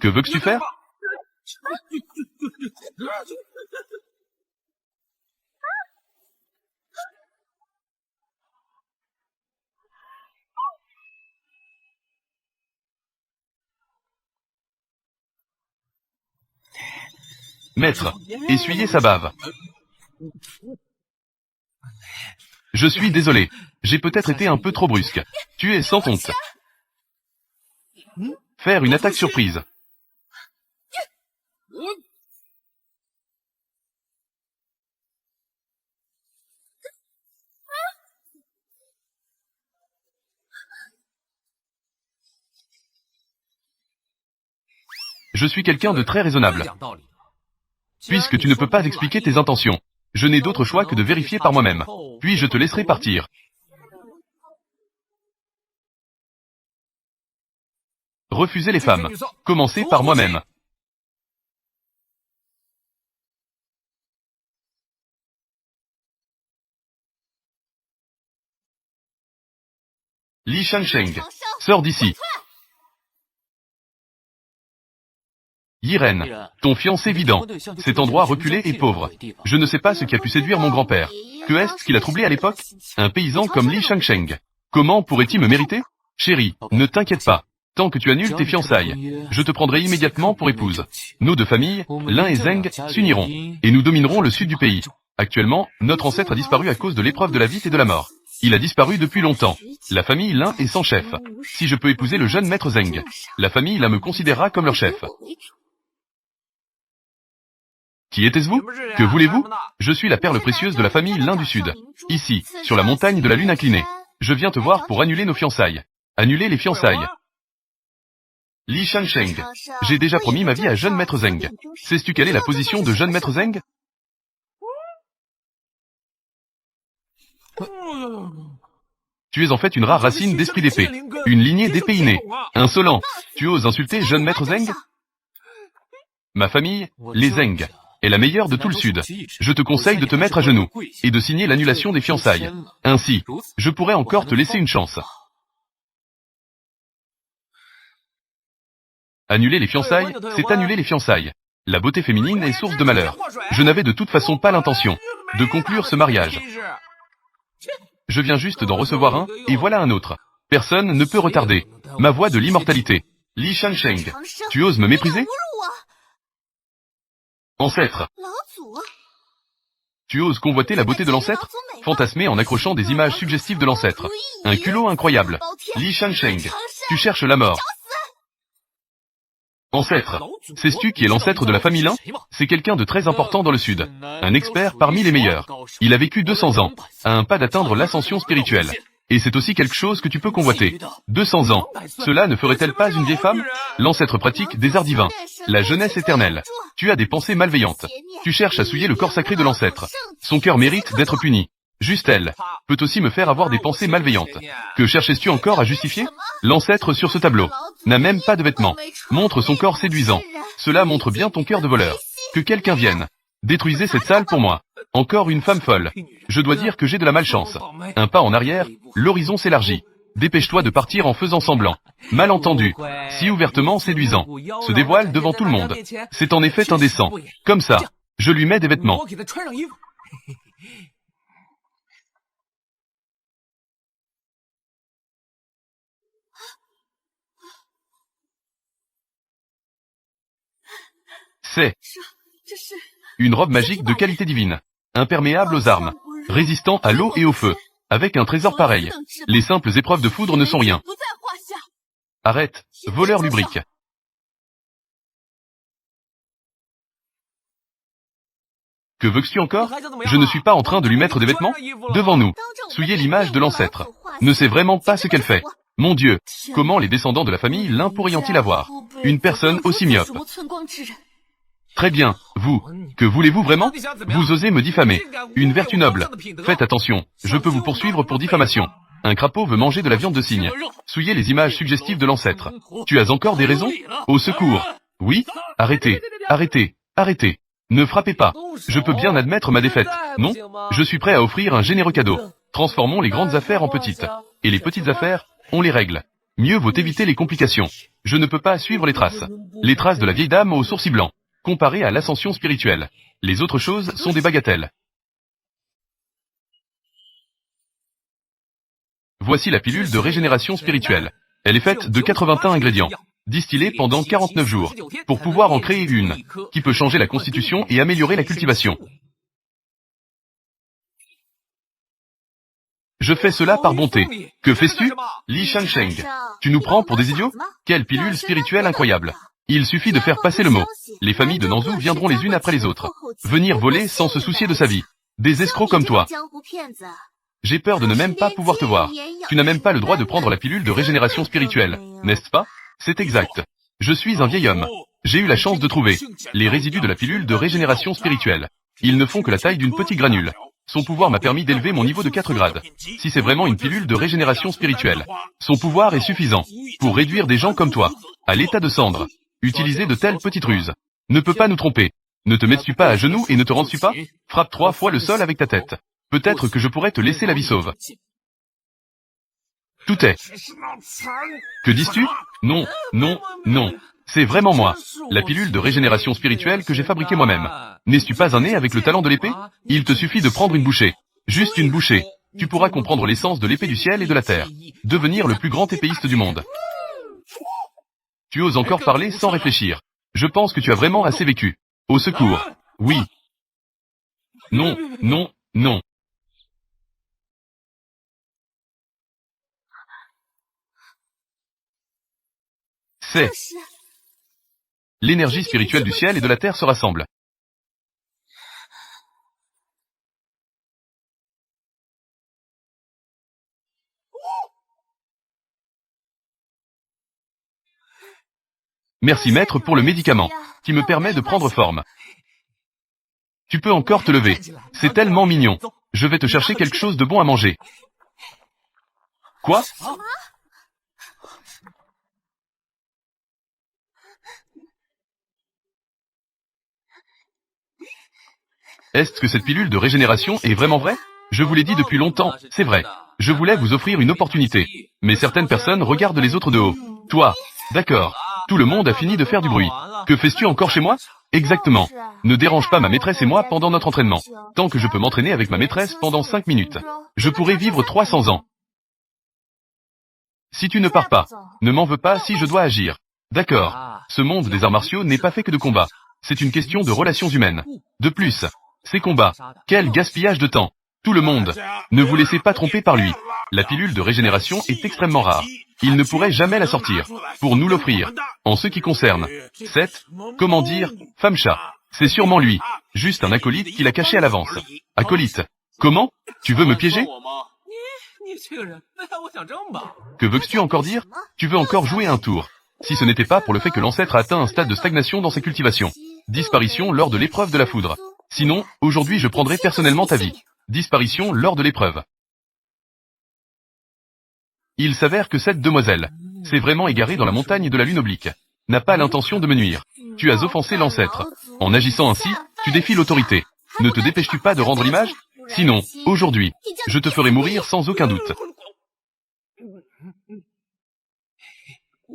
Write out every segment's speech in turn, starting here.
Que veux-tu faire? Maître, essuyez sa bave. Je suis désolé. J'ai peut-être été un peu trop brusque. Tu es sans honte. Faire une attaque surprise. Je suis quelqu'un de très raisonnable. Puisque tu ne peux pas expliquer tes intentions, je n'ai d'autre choix que de vérifier par moi-même. Puis je te laisserai partir. Refusez les femmes. Commencez par moi-même. Li Shangsheng, sors d'ici. Yiren, ton fiancé vidant. Cet endroit reculé et pauvre. Je ne sais pas ce qui a pu séduire mon grand-père. Que est-ce qu'il a troublé à l'époque? Un paysan comme Li Shangsheng. Comment pourrait-il me mériter? Chérie, ne t'inquiète pas. Tant que tu annules tes fiançailles, je te prendrai immédiatement pour épouse. Nos deux familles, Lin et Zeng, s'uniront. Et nous dominerons le sud du pays. Actuellement, notre ancêtre a disparu à cause de l'épreuve de la vie et de la mort. Il a disparu depuis longtemps. La famille Lin est sans chef. Si je peux épouser le jeune maître Zeng, la famille Lin me considérera comme leur chef. Qui était-vous? Que voulez-vous? Je suis la perle précieuse de la famille Lin du Sud. Ici, sur la montagne de la lune inclinée. Je viens te voir pour annuler nos fiançailles. Annuler les fiançailles. Li Shangsheng, j'ai déjà promis ma vie à jeune maître Zeng. Sais-tu quelle est la position de jeune maître Zeng? Tu es en fait une rare racine d'esprit d'épée. Une lignée d'épée innée. Insolent. Tu oses insulter jeune maître Zeng? Ma famille, les Zeng, est la meilleure de tout le Sud. Je te conseille de te mettre à genoux et de signer l'annulation des fiançailles. Ainsi, je pourrais encore te laisser une chance. Annuler les fiançailles, c'est annuler les fiançailles. La beauté féminine est source de malheur. Je n'avais de toute façon pas l'intention de conclure ce mariage. Je viens juste d'en recevoir un, et voilà un autre. Personne ne peut retarder ma voie de l'immortalité. Li Shangsheng, tu oses me mépriser? Ancêtre. Tu oses convoiter la beauté de l'ancêtre? Fantasmer en accrochant des images suggestives de l'ancêtre. Un culot incroyable. Li Shangsheng, tu cherches la mort. Ancêtre. Sais-tu qui est l'ancêtre de la famille Lin? C'est quelqu'un de très important dans le Sud. Un expert parmi les meilleurs. Il a vécu 200 ans, à un pas d'atteindre l'ascension spirituelle. Et c'est aussi quelque chose que tu peux convoiter. 200 ans. Cela ne ferait-elle pas une vieille femme? L'ancêtre pratique des arts divins. La jeunesse éternelle. Tu as des pensées malveillantes. Tu cherches à souiller le corps sacré de l'ancêtre. Son cœur mérite d'être puni. Juste elle peut aussi me faire avoir des pensées malveillantes. Que cherchais-tu encore à justifier? L'ancêtre sur ce tableau n'a même pas de vêtements. Montre son corps séduisant. Cela montre bien ton cœur de voleur. Que quelqu'un vienne. Détruisez cette salle pour moi. Encore une femme folle. Je dois dire que j'ai de la malchance. Un pas en arrière, l'horizon s'élargit. Dépêche-toi de partir en faisant semblant. Malentendu. Si ouvertement séduisant. Se dévoile devant tout le monde. C'est en effet indécent. Comme ça. Je lui mets des vêtements. C'est une robe magique de qualité divine, imperméable aux armes, résistant à l'eau et au feu. Avec un trésor pareil, les simples épreuves de foudre ne sont rien. Arrête, voleur lubrique. Que veux-tu encore? Je ne suis pas en train de lui mettre des vêtements? Devant nous, souillez l'image de l'ancêtre. Ne sait vraiment pas ce qu'elle fait. Mon Dieu, comment les descendants de la famille Lin pourraient-ils avoir une personne aussi myope? Très bien, vous. Que voulez-vous vraiment? Vous osez me diffamer. Une vertu noble. Faites attention, je peux vous poursuivre pour diffamation. Un crapaud veut manger de la viande de cygne. Souillez les images suggestives de l'ancêtre. Tu as encore des raisons? Au secours. Oui? Arrêtez, arrêtez, arrêtez. Ne frappez pas. Je peux bien admettre ma défaite. Non? Je suis prêt à offrir un généreux cadeau. Transformons les grandes affaires en petites. Et les petites affaires, on les règle. Mieux vaut éviter les complications. Je ne peux pas suivre les traces. Les traces de la vieille dame aux sourcils blancs, comparées à l'ascension spirituelle. Les autres choses sont des bagatelles. Voici la pilule de régénération spirituelle. Elle est faite de 81 ingrédients, distillés pendant 49 jours, pour pouvoir en créer une, qui peut changer la constitution et améliorer la cultivation. Je fais cela par bonté. Que fais-tu, Li Shangsheng? Tu nous prends pour des idiots? Quelle pilule spirituelle incroyable! Il suffit de faire passer le mot. Les familles de Nanzhou viendront les unes après les autres. Venir voler sans se soucier de sa vie. Des escrocs comme toi. J'ai peur de ne même pas pouvoir te voir. Tu n'as même pas le droit de prendre la pilule de régénération spirituelle, n'est-ce pas? C'est exact. Je suis un vieil homme. J'ai eu la chance de trouver les résidus de la pilule de régénération spirituelle. Ils ne font que la taille d'une petite granule. Son pouvoir m'a permis d'élever mon niveau de 4 grades. Si c'est vraiment une pilule de régénération spirituelle, son pouvoir est suffisant pour réduire des gens comme toi à l'état de cendre. Utiliser de telles petites ruses ne peut pas nous tromper. Ne te mets-tu pas à genoux et ne te rends-tu pas? Frappe 3 fois le sol avec ta tête. Peut-être que je pourrais te laisser la vie sauve. Tout est. Que dis-tu? Non, non, non. C'est vraiment moi. La pilule de régénération spirituelle que j'ai fabriquée moi-même. N'es-tu pas un nez avec le talent de l'épée? Il te suffit de prendre une bouchée. Juste une bouchée. Tu pourras comprendre l'essence de l'épée du ciel et de la terre. Devenir le plus grand épéiste du monde. Tu oses encore parler sans réfléchir. Je pense que tu as vraiment assez vécu. Au secours. Oui. Non, non, non. C'est. L'énergie spirituelle du ciel et de la terre se rassemble. Merci maître pour le médicament, qui me permet de prendre forme. Tu peux encore te lever. C'est tellement mignon. Je vais te chercher quelque chose de bon à manger. Quoi? Est-ce que cette pilule de régénération est vraiment vraie? Je vous l'ai dit depuis longtemps, c'est vrai. Je voulais vous offrir une opportunité. Mais certaines personnes regardent les autres de haut. Toi. D'accord. Tout le monde a fini de faire du bruit. Que fais-tu encore chez moi? Exactement. Ne dérange pas ma maîtresse et moi pendant notre entraînement. Tant que je peux m'entraîner avec ma maîtresse pendant 5 minutes. Je pourrais vivre 300 ans. Si tu ne pars pas, ne m'en veux pas si je dois agir. D'accord. Ce monde des arts martiaux n'est pas fait que de combat. C'est une question de relations humaines. De plus, ces combats, quel gaspillage de temps. Tout le monde. Ne vous laissez pas tromper par lui. La pilule de régénération est extrêmement rare. Il ne pourrait jamais la sortir. Pour nous l'offrir. En ce qui concerne cette, comment dire, femme-chat. C'est sûrement lui. Juste un acolyte qui l'a caché à l'avance. Acolyte. Comment? Tu veux me piéger? Que veux-tu encore dire? Tu veux encore jouer un tour. Si ce n'était pas pour le fait que l'ancêtre a atteint un stade de stagnation dans ses cultivations. Disparition lors de l'épreuve de la foudre. Sinon, aujourd'hui je prendrai personnellement ta vie. Disparition lors de l'épreuve. Il s'avère que cette demoiselle s'est vraiment égarée dans la montagne de la lune oblique. N'a pas l'intention de me nuire. Tu as offensé l'ancêtre. En agissant ainsi, tu défies l'autorité. Ne te dépêches-tu pas de rendre l'image? Sinon, aujourd'hui, je te ferai mourir sans aucun doute.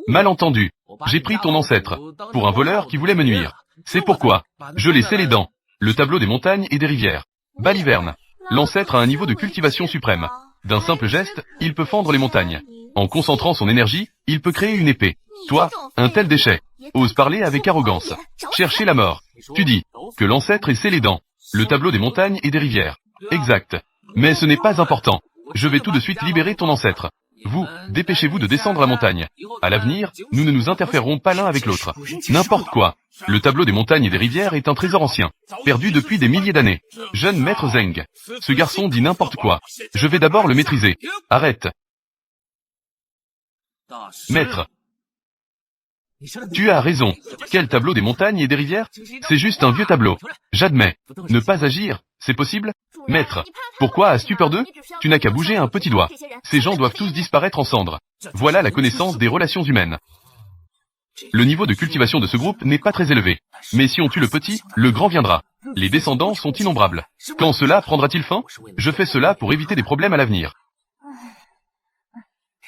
Malentendu. J'ai pris ton ancêtre pour un voleur qui voulait me nuire. C'est pourquoi je l'ai scellé dans le tableau des montagnes et des rivières. Baliverne. L'ancêtre a un niveau de cultivation suprême. D'un simple geste, il peut fendre les montagnes. En concentrant son énergie, il peut créer une épée. Toi, un tel déchet, ose parler avec arrogance. Chercher la mort. Tu dis que l'ancêtre est scellé dans le tableau des montagnes et des rivières. Exact. Mais ce n'est pas important. Je vais tout de suite libérer ton ancêtre. Vous, dépêchez-vous de descendre la montagne. À l'avenir, nous ne nous interférerons pas l'un avec l'autre. N'importe quoi. Le tableau des montagnes et des rivières est un trésor ancien, perdu depuis des milliers d'années. Jeune maître Zeng. Ce garçon dit n'importe quoi. Je vais d'abord le maîtriser. Arrête. Maître. Tu as raison. Quel tableau des montagnes et des rivières? C'est juste un vieux tableau. J'admets. Ne pas agir, c'est possible? Maître. Pourquoi as-tu peur d'eux? Tu n'as qu'à bouger un petit doigt. Ces gens doivent tous disparaître en cendres. Voilà la connaissance des relations humaines. Le niveau de cultivation de ce groupe n'est pas très élevé. Mais si on tue le petit, le grand viendra. Les descendants sont innombrables. Quand cela prendra-t-il fin? Je fais cela pour éviter des problèmes à l'avenir.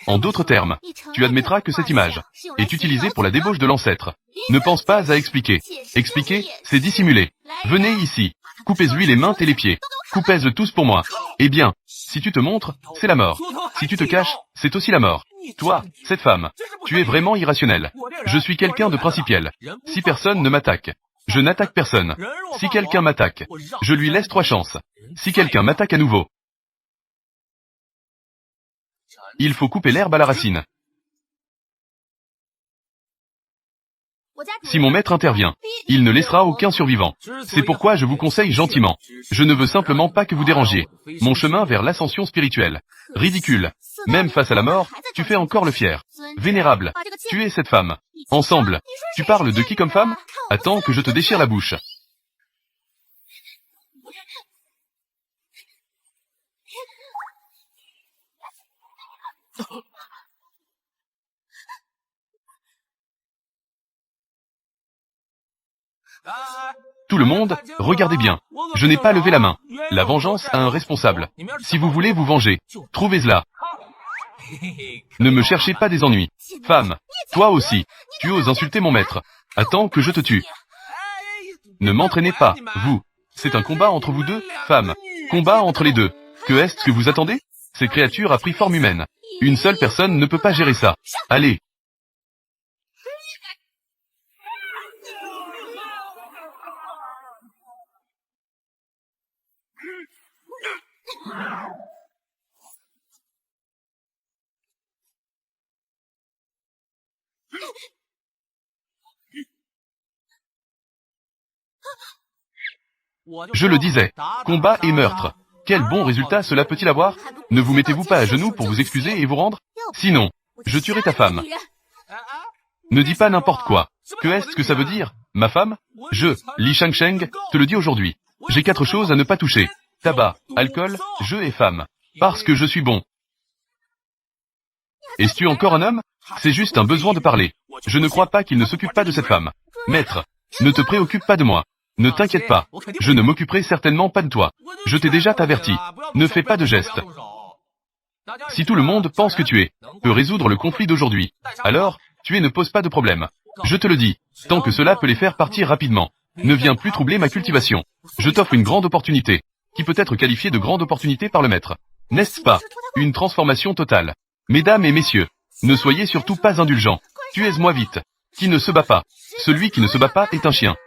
En d'autres termes, tu admettras que cette image est utilisée pour la débauche de l'ancêtre. Ne pense pas à expliquer. Expliquer, c'est dissimuler. Venez ici. Coupez-lui les mains et les pieds. Coupez-le tous pour moi. Eh bien, si tu te montres, c'est la mort. Si tu te caches, c'est aussi la mort. Toi, cette femme, tu es vraiment irrationnel. Je suis quelqu'un de principiel. Si personne ne m'attaque, je n'attaque personne. Si quelqu'un m'attaque, je lui laisse 3 chances. Si quelqu'un m'attaque à nouveau, il faut couper l'herbe à la racine. Si mon maître intervient, il ne laissera aucun survivant. C'est pourquoi je vous conseille gentiment. Je ne veux simplement pas que vous dérangiez mon chemin vers l'ascension spirituelle. Ridicule. Même face à la mort, tu fais encore le fier. Vénérable. Tu es cette femme. Ensemble. Tu parles de qui comme femme? Attends que je te déchire la bouche. Tout le monde, regardez bien. Je n'ai pas levé la main. La vengeance a un responsable. Si vous voulez vous venger, trouvez-la. Ne me cherchez pas des ennuis. Femme, toi aussi, tu oses insulter mon maître. Attends que je te tue. Ne m'entraînez pas, vous. C'est un combat entre vous deux, femmes. Combat entre les deux. Que est-ce que vous attendez? Cette créature a pris forme humaine. Une seule personne ne peut pas gérer ça. Allez. Je le disais, combat et meurtre. Quel bon résultat cela peut-il avoir? Ne vous mettez-vous pas à genoux pour vous excuser et vous rendre? Sinon, je tuerai ta femme. Ne dis pas n'importe quoi. Que est-ce que ça veut dire, ma femme? Je, Li Shangsheng, te le dis aujourd'hui. J'ai 4 choses à ne pas toucher. Tabac, alcool, jeu et femme. Parce que je suis bon. Es-tu encore un homme? C'est juste un besoin de parler. Je ne crois pas qu'il ne s'occupe pas de cette femme. Maître, ne te préoccupe pas de moi. Ne t'inquiète pas. Je ne m'occuperai certainement pas de toi. Je t'ai déjà averti. Ne fais pas de gestes. Si tout le monde pense que tu peux résoudre le conflit d'aujourd'hui, alors, ne pose pas de problème. Je te le dis, tant que cela peut les faire partir rapidement. Ne viens plus troubler ma cultivation. Je t'offre une grande opportunité, qui peut être qualifiée de grande opportunité par le maître. N'est-ce pas? Une transformation totale. Mesdames et messieurs, ne soyez surtout pas indulgents. Tuez-moi vite. Qui ne se bat pas? Celui qui ne se bat pas est un chien.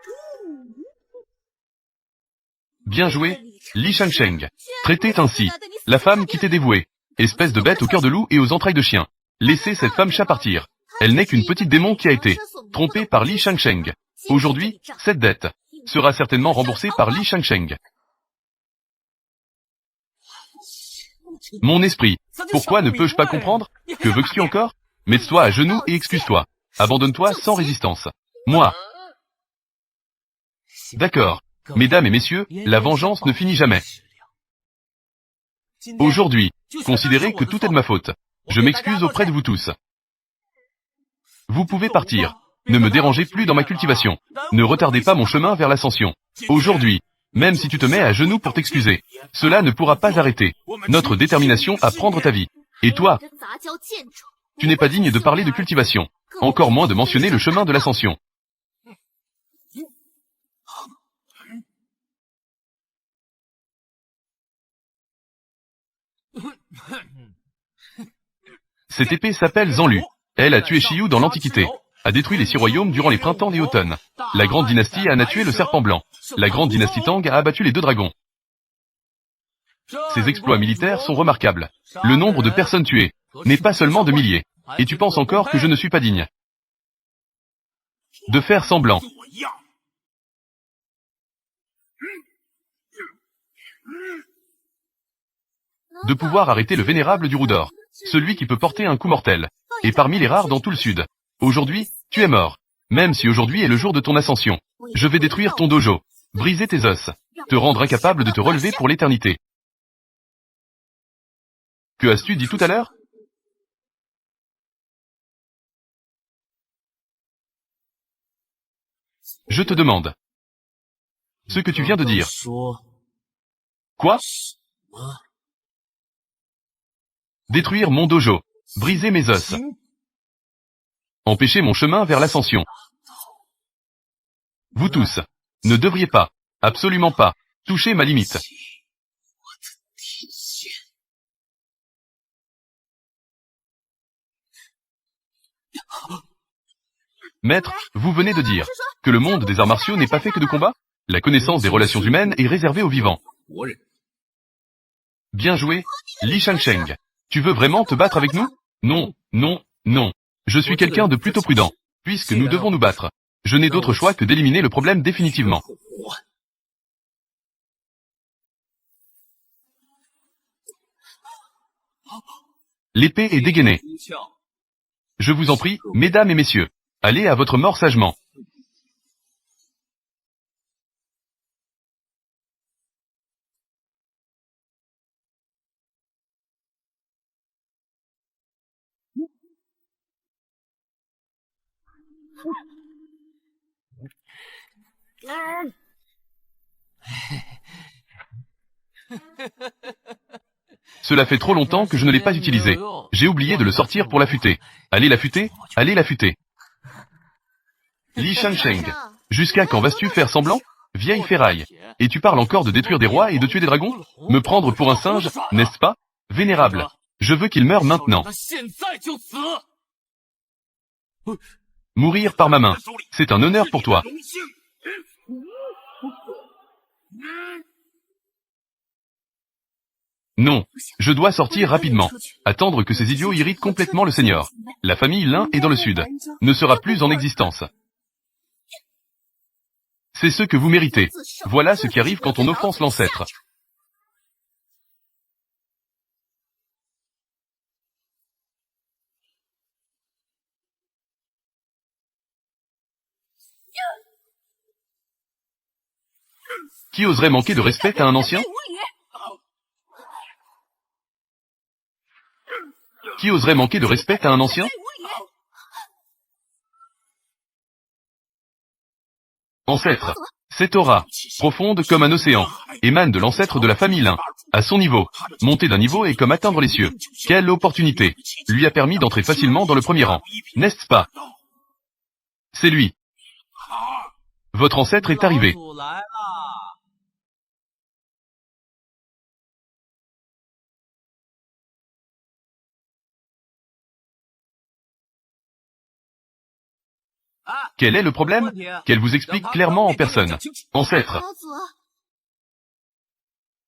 Bien joué, Li Shangsheng. Traitez ainsi la femme qui t'est dévouée. Espèce de bête au cœur de loup et aux entrailles de chien. Laissez cette femme chat partir. Elle n'est qu'une petite démon qui a été trompée par Li Shangsheng. Aujourd'hui, cette dette sera certainement remboursée par Li Shangsheng. Mon esprit, pourquoi ne peux-je pas comprendre? Que veux-tu encore? Mets-toi à genoux et excuse-toi. Abandonne-toi sans résistance. Moi. D'accord. Mesdames et messieurs, la vengeance ne finit jamais. Aujourd'hui, considérez que tout est de ma faute. Je m'excuse auprès de vous tous. Vous pouvez partir. Ne me dérangez plus dans ma cultivation. Ne retardez pas mon chemin vers l'ascension. Aujourd'hui, même si tu te mets à genoux pour t'excuser, cela ne pourra pas arrêter notre détermination à prendre ta vie. Et toi, tu n'es pas digne de parler de cultivation, encore moins de mentionner le chemin de l'ascension. Cette épée s'appelle Zanlu. Elle a tué Shiyu dans l'Antiquité, a détruit les 6 royaumes durant les printemps et automnes. La grande dynastie Han a tué le serpent blanc. La grande dynastie Tang a abattu les 2 dragons. Ces exploits militaires sont remarquables. Le nombre de personnes tuées n'est pas seulement de milliers. Et tu penses encore que je ne suis pas digne de faire semblant. De pouvoir arrêter le vénérable du Roudor, celui qui peut porter un coup mortel, et parmi les rares dans tout le sud. Aujourd'hui, tu es mort. Même si aujourd'hui est le jour de ton ascension, je vais détruire ton dojo, briser tes os, te rendre incapable de te relever pour l'éternité. Que as-tu dit tout à l'heure? Je te demande ce que tu viens de dire. Quoi? Détruire mon dojo. briser mes os, empêcher mon chemin vers l'ascension. Vous tous ne devriez pas, absolument pas, toucher ma limite. Maître, vous venez de dire que le monde des arts martiaux n'est pas fait que de combat? La connaissance des relations humaines est réservée aux vivants. Bien joué, Li Shansheng. Tu veux vraiment te battre avec nous? Non, non, non. Je suis quelqu'un de plutôt prudent. Puisque nous devons nous battre, je n'ai d'autre choix que d'éliminer le problème définitivement. L'épée est dégainée. Je vous en prie, mesdames et messieurs, allez à votre mort sagement. Cela fait trop longtemps que je ne l'ai pas utilisé. J'ai oublié de le sortir pour l'affûter. Allez l'affûter, allez l'affûter. Li Shansheng. Jusqu'à quand vas-tu faire semblant? Vieille ferraille. Et tu parles encore de détruire des rois et de tuer des dragons? Me prendre pour un singe, n'est-ce pas? Vénérable. Je veux qu'il meure maintenant. Mourir par ma main. C'est un honneur pour toi. Non, je dois sortir rapidement. Attendre que ces idiots irritent complètement le Seigneur. La famille Lin est dans le sud. Ne sera plus en existence. C'est ce que vous méritez. Voilà ce qui arrive quand on offense l'ancêtre. Qui oserait manquer de respect à un ancien? Qui oserait manquer de respect à un ancien? Ancêtre. Cette aura, profonde comme un océan, émane de l'ancêtre de la famille Lin. À son niveau, monter d'un niveau est comme atteindre les cieux. Quelle opportunité lui a permis d'entrer facilement dans le premier rang, n'est-ce pas? C'est lui. Votre ancêtre est arrivé. Quel est le problème? Qu'elle vous explique clairement en personne. Ancêtre.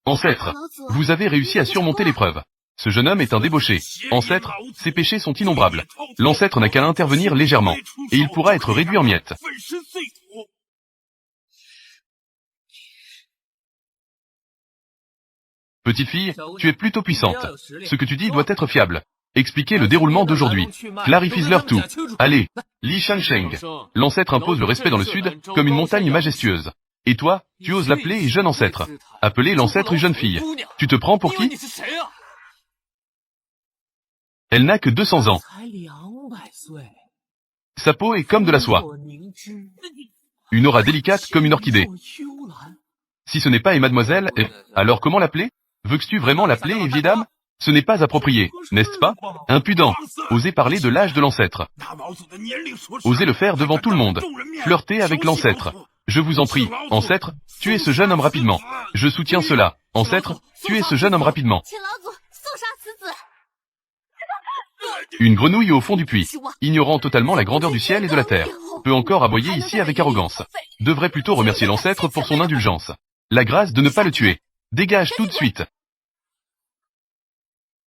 Ancêtre. Vous avez réussi à surmonter l'épreuve. Ce jeune homme est un débauché. Ancêtre, ses péchés sont innombrables. L'ancêtre n'a qu'à intervenir légèrement, et il pourra être réduit en miettes. Petite fille, tu es plutôt puissante. Ce que tu dis doit être fiable. Expliquez le déroulement d'aujourd'hui. Clarifie-leur tout. Allez, Li Shansheng. L'ancêtre impose le respect dans le sud, comme une montagne majestueuse. Et toi, tu oses l'appeler jeune ancêtre. Appeler l'ancêtre une jeune fille. Tu te prends pour qui? Elle n'a que 200 ans. Sa peau est comme de la soie. Une aura délicate comme une orchidée. Si ce n'est pas mademoiselle, alors comment l'appeler? Veux-tu vraiment l'appeler vieille dame? Ce n'est pas approprié, n'est-ce pas? Impudent. Osez parler de l'âge de l'ancêtre. Osez le faire devant tout le monde. Flirter avec l'ancêtre. Je vous en prie, ancêtre, tuez ce jeune homme rapidement. Je soutiens cela. Ancêtre, tuez ce jeune homme rapidement. Une grenouille au fond du puits, ignorant totalement la grandeur du ciel et de la terre, peut encore aboyer ici avec arrogance. Devrait plutôt remercier l'ancêtre pour son indulgence. La grâce de ne pas le tuer. Dégage tout de suite.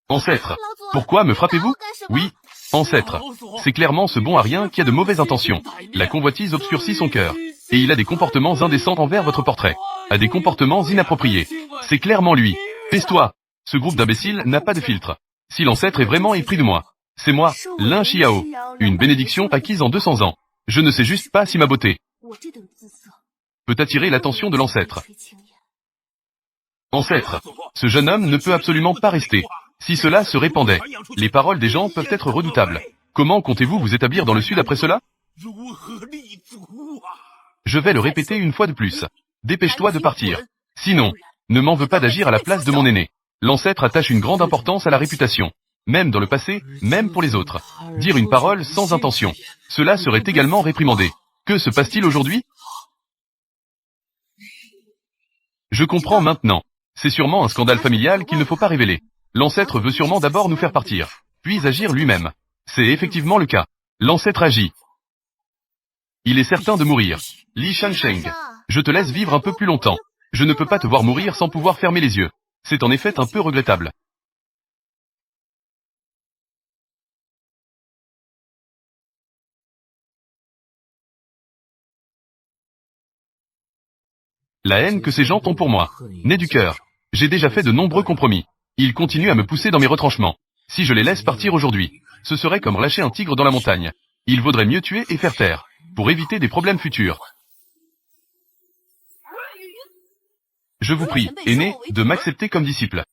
Ancêtre, pourquoi me frappez-vous? Oui, ancêtre, c'est clairement ce bon arien qui a de mauvaises intentions. La convoitise obscurcit son cœur, et il a des comportements indécents envers votre portrait, a des comportements inappropriés. C'est clairement lui. Pèse-toi. Ce groupe d'imbéciles n'a pas de filtre. Si l'ancêtre est vraiment épris de moi, c'est moi, Lin Xiao, une bénédiction acquise en 200 ans. Je ne sais juste pas si ma beauté peut attirer l'attention de l'ancêtre. Ancêtre, ce jeune homme ne peut absolument pas rester. Si cela se répandait, les paroles des gens peuvent être redoutables. Comment comptez-vous vous établir dans le sud après cela? Je vais le répéter une fois de plus. Dépêche-toi de partir. Sinon, ne m'en veux pas d'agir à la place de mon aîné. L'ancêtre attache une grande importance à la réputation. même dans le passé, même pour les autres. Dire une parole sans intention. Cela serait également réprimandé. Que se passe-t-il aujourd'hui? Je comprends maintenant. C'est sûrement un scandale familial qu'il ne faut pas révéler. L'ancêtre veut sûrement d'abord nous faire partir, puis agir lui-même. C'est effectivement le cas. L'ancêtre agit. Il est certain de mourir. Li Shansheng. Je te laisse vivre un peu plus longtemps. Je ne peux pas te voir mourir sans pouvoir fermer les yeux. C'est en effet un peu regrettable. La haine que ces gens ont pour moi, naît du cœur. J'ai déjà fait de nombreux compromis. Ils continuent à me pousser dans mes retranchements. Si je les laisse partir aujourd'hui, ce serait comme lâcher un tigre dans la montagne. Il vaudrait mieux tuer et faire taire, pour éviter des problèmes futurs. Je vous prie, aîné, de m'accepter comme disciple.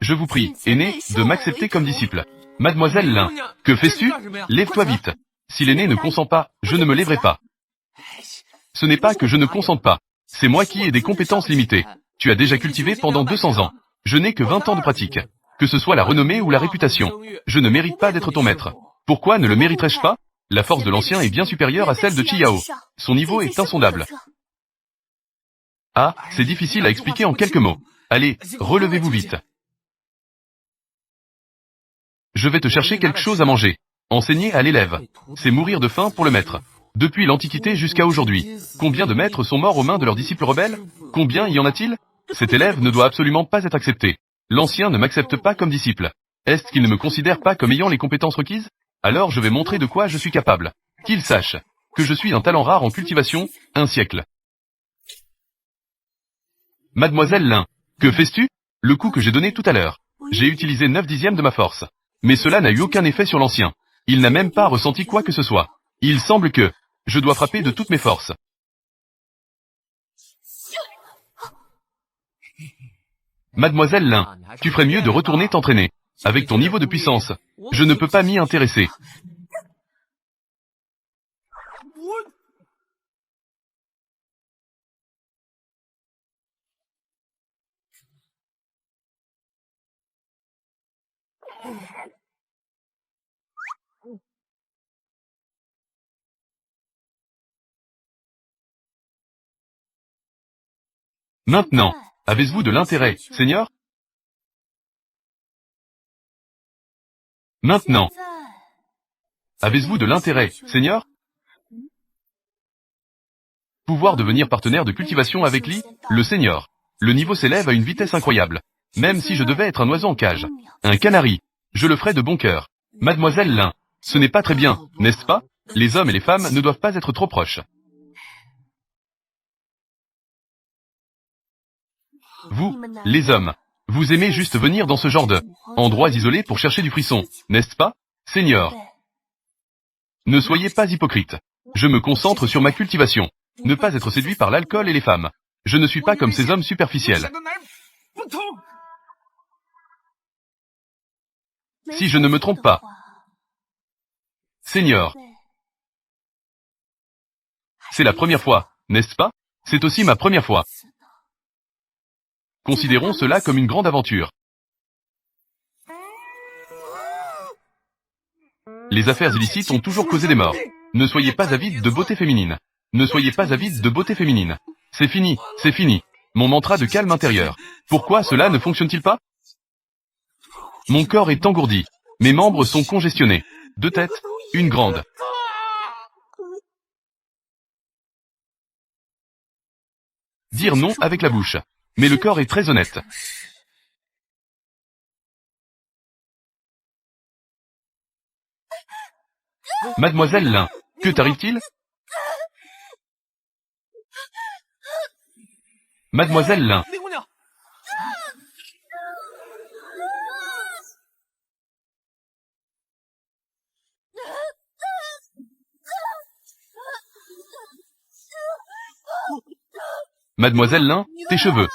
Je vous prie, aîné, de m'accepter comme disciple. Mademoiselle Lin, que fais-tu? Lève-toi vite. Si l'aîné ne consent pas, je ne me lèverai pas. Ce n'est pas que je ne consente pas. C'est moi qui ai des compétences limitées. Tu as déjà cultivé pendant 200 ans. Je n'ai que 20 ans de pratique. Que ce soit la renommée ou la réputation. Je ne mérite pas d'être ton maître. Pourquoi ne le mériterais-je pas? La force de l'ancien est bien supérieure à celle de Chiyao. Son niveau est insondable. Ah, c'est difficile à expliquer en quelques mots. Allez, relevez-vous vite. Je vais te chercher quelque chose à manger. Enseigner à l'élève. C'est mourir de faim pour le maître. Depuis l'Antiquité jusqu'à aujourd'hui, combien de maîtres sont morts aux mains de leurs disciples rebelles? Combien y en a-t-il? Cet élève ne doit absolument pas être accepté. L'ancien ne m'accepte pas comme disciple. Est-ce qu'il ne me considère pas comme ayant les compétences requises? Alors je vais montrer de quoi je suis capable. Qu'il sache que je suis un talent rare en cultivation, un siècle. Mademoiselle Lin, que fais-tu? Le coup que j'ai donné tout à l'heure. J'ai utilisé 9/10 de ma force. Mais cela n'a eu aucun effet sur l'ancien. Il n'a même pas ressenti quoi que ce soit. Il semble que je dois frapper de toutes mes forces. Mademoiselle Lin, tu ferais mieux de retourner t'entraîner. Avec ton niveau de puissance, je ne peux pas m'y intéresser. Maintenant, avez-vous de l'intérêt, Seigneur? Maintenant, avez-vous de l'intérêt, Seigneur? Pouvoir devenir partenaire de cultivation avec Li, le Seigneur. Le niveau s'élève à une vitesse incroyable. Même si je devais être un oiseau en cage, un canari, je le ferais de bon cœur. Mademoiselle Lin, ce n'est pas très bien, n'est-ce pas? Les hommes et les femmes ne doivent pas être trop proches. Vous, les hommes, vous aimez juste venir dans ce genre de endroits isolés pour chercher du frisson, n'est-ce pas, Seigneur? Ne soyez pas hypocrite. Je me concentre sur ma cultivation. Ne pas être séduit par l'alcool et les femmes. Je ne suis pas comme ces hommes superficiels. Si je ne me trompe pas. Seigneur. C'est la première fois, n'est-ce pas? C'est aussi ma première fois. Considérons cela comme une grande aventure. Les affaires illicites ont toujours causé des morts. Ne soyez pas avide de beauté féminine. Ne soyez pas avide de beauté féminine. C'est fini, c'est fini. Mon mantra de calme intérieur. Pourquoi cela ne fonctionne-t-il pas? Mon corps est engourdi. Mes membres sont congestionnés. 2 têtes, une grande. Dire non avec la bouche. Mais le corps est très honnête. Mademoiselle Lin, que t'arrive-t-il? Mademoiselle Lin. Mademoiselle Lin, tes cheveux.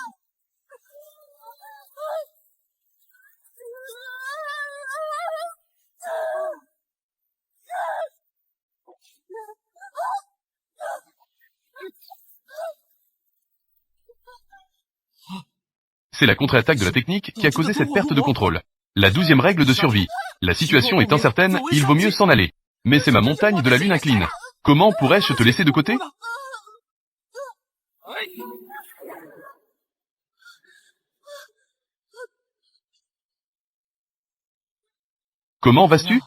C'est la contre-attaque de la technique qui a causé cette perte de contrôle. La 12e règle de survie. La situation est incertaine, il vaut mieux s'en aller. Mais c'est ma montagne de la lune incline. Comment pourrais-je te laisser de côté? Comment vas-tu?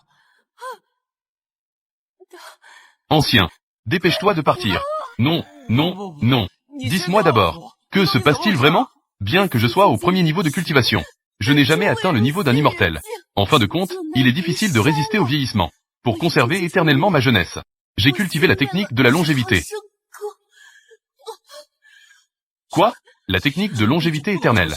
Ancien. Dépêche-toi de partir. Non, non, non. Dis-moi d'abord. Que se passe-t-il vraiment? Bien que je sois au premier niveau de cultivation, je n'ai jamais atteint le niveau d'un immortel. En fin de compte, il est difficile de résister au vieillissement. Pour conserver éternellement ma jeunesse, j'ai cultivé la technique de la longévité. Quoi? La technique de longévité éternelle.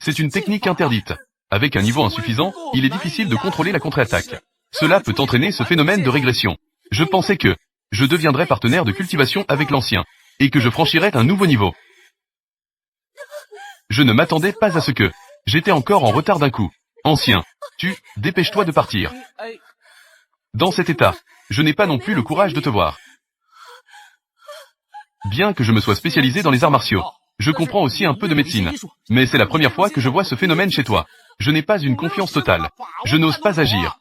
C'est une technique interdite. Avec un niveau insuffisant, il est difficile de contrôler la contre-attaque. Cela peut entraîner ce phénomène de régression. Je pensais que je deviendrais partenaire de cultivation avec l'ancien, et que je franchirais un nouveau niveau. Je ne m'attendais pas à ce que j'étais encore en retard d'un coup. Ancien, dépêche-toi de partir. Dans cet état, je n'ai pas non plus le courage de te voir. Bien que je me sois spécialisé dans les arts martiaux, je comprends aussi un peu de médecine. Mais c'est la première fois que je vois ce phénomène chez toi. Je n'ai pas une confiance totale. Je n'ose pas agir.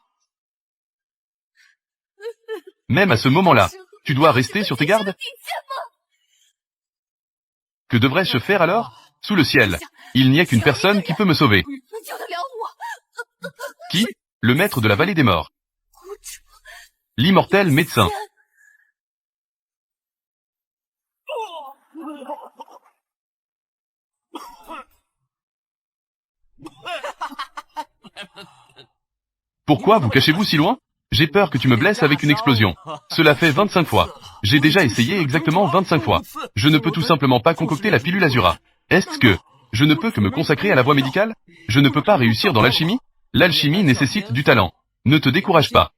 Même à ce moment-là, tu dois rester sur tes gardes? Que devrais-je faire alors? Sous le ciel, il n'y a qu'une personne qui peut me sauver. Qui? Le maître de la vallée des morts. L'immortel médecin. Pourquoi vous cachez-vous si loin? J'ai peur que tu me blesses avec une explosion. Cela fait 25 fois. J'ai déjà essayé exactement 25 fois. Je ne peux tout simplement pas concocter la pilule Azura. Est-ce que je ne peux que me consacrer à la voie médicale? Je ne peux pas réussir dans l'alchimie? L'alchimie nécessite du talent. Ne te décourage pas.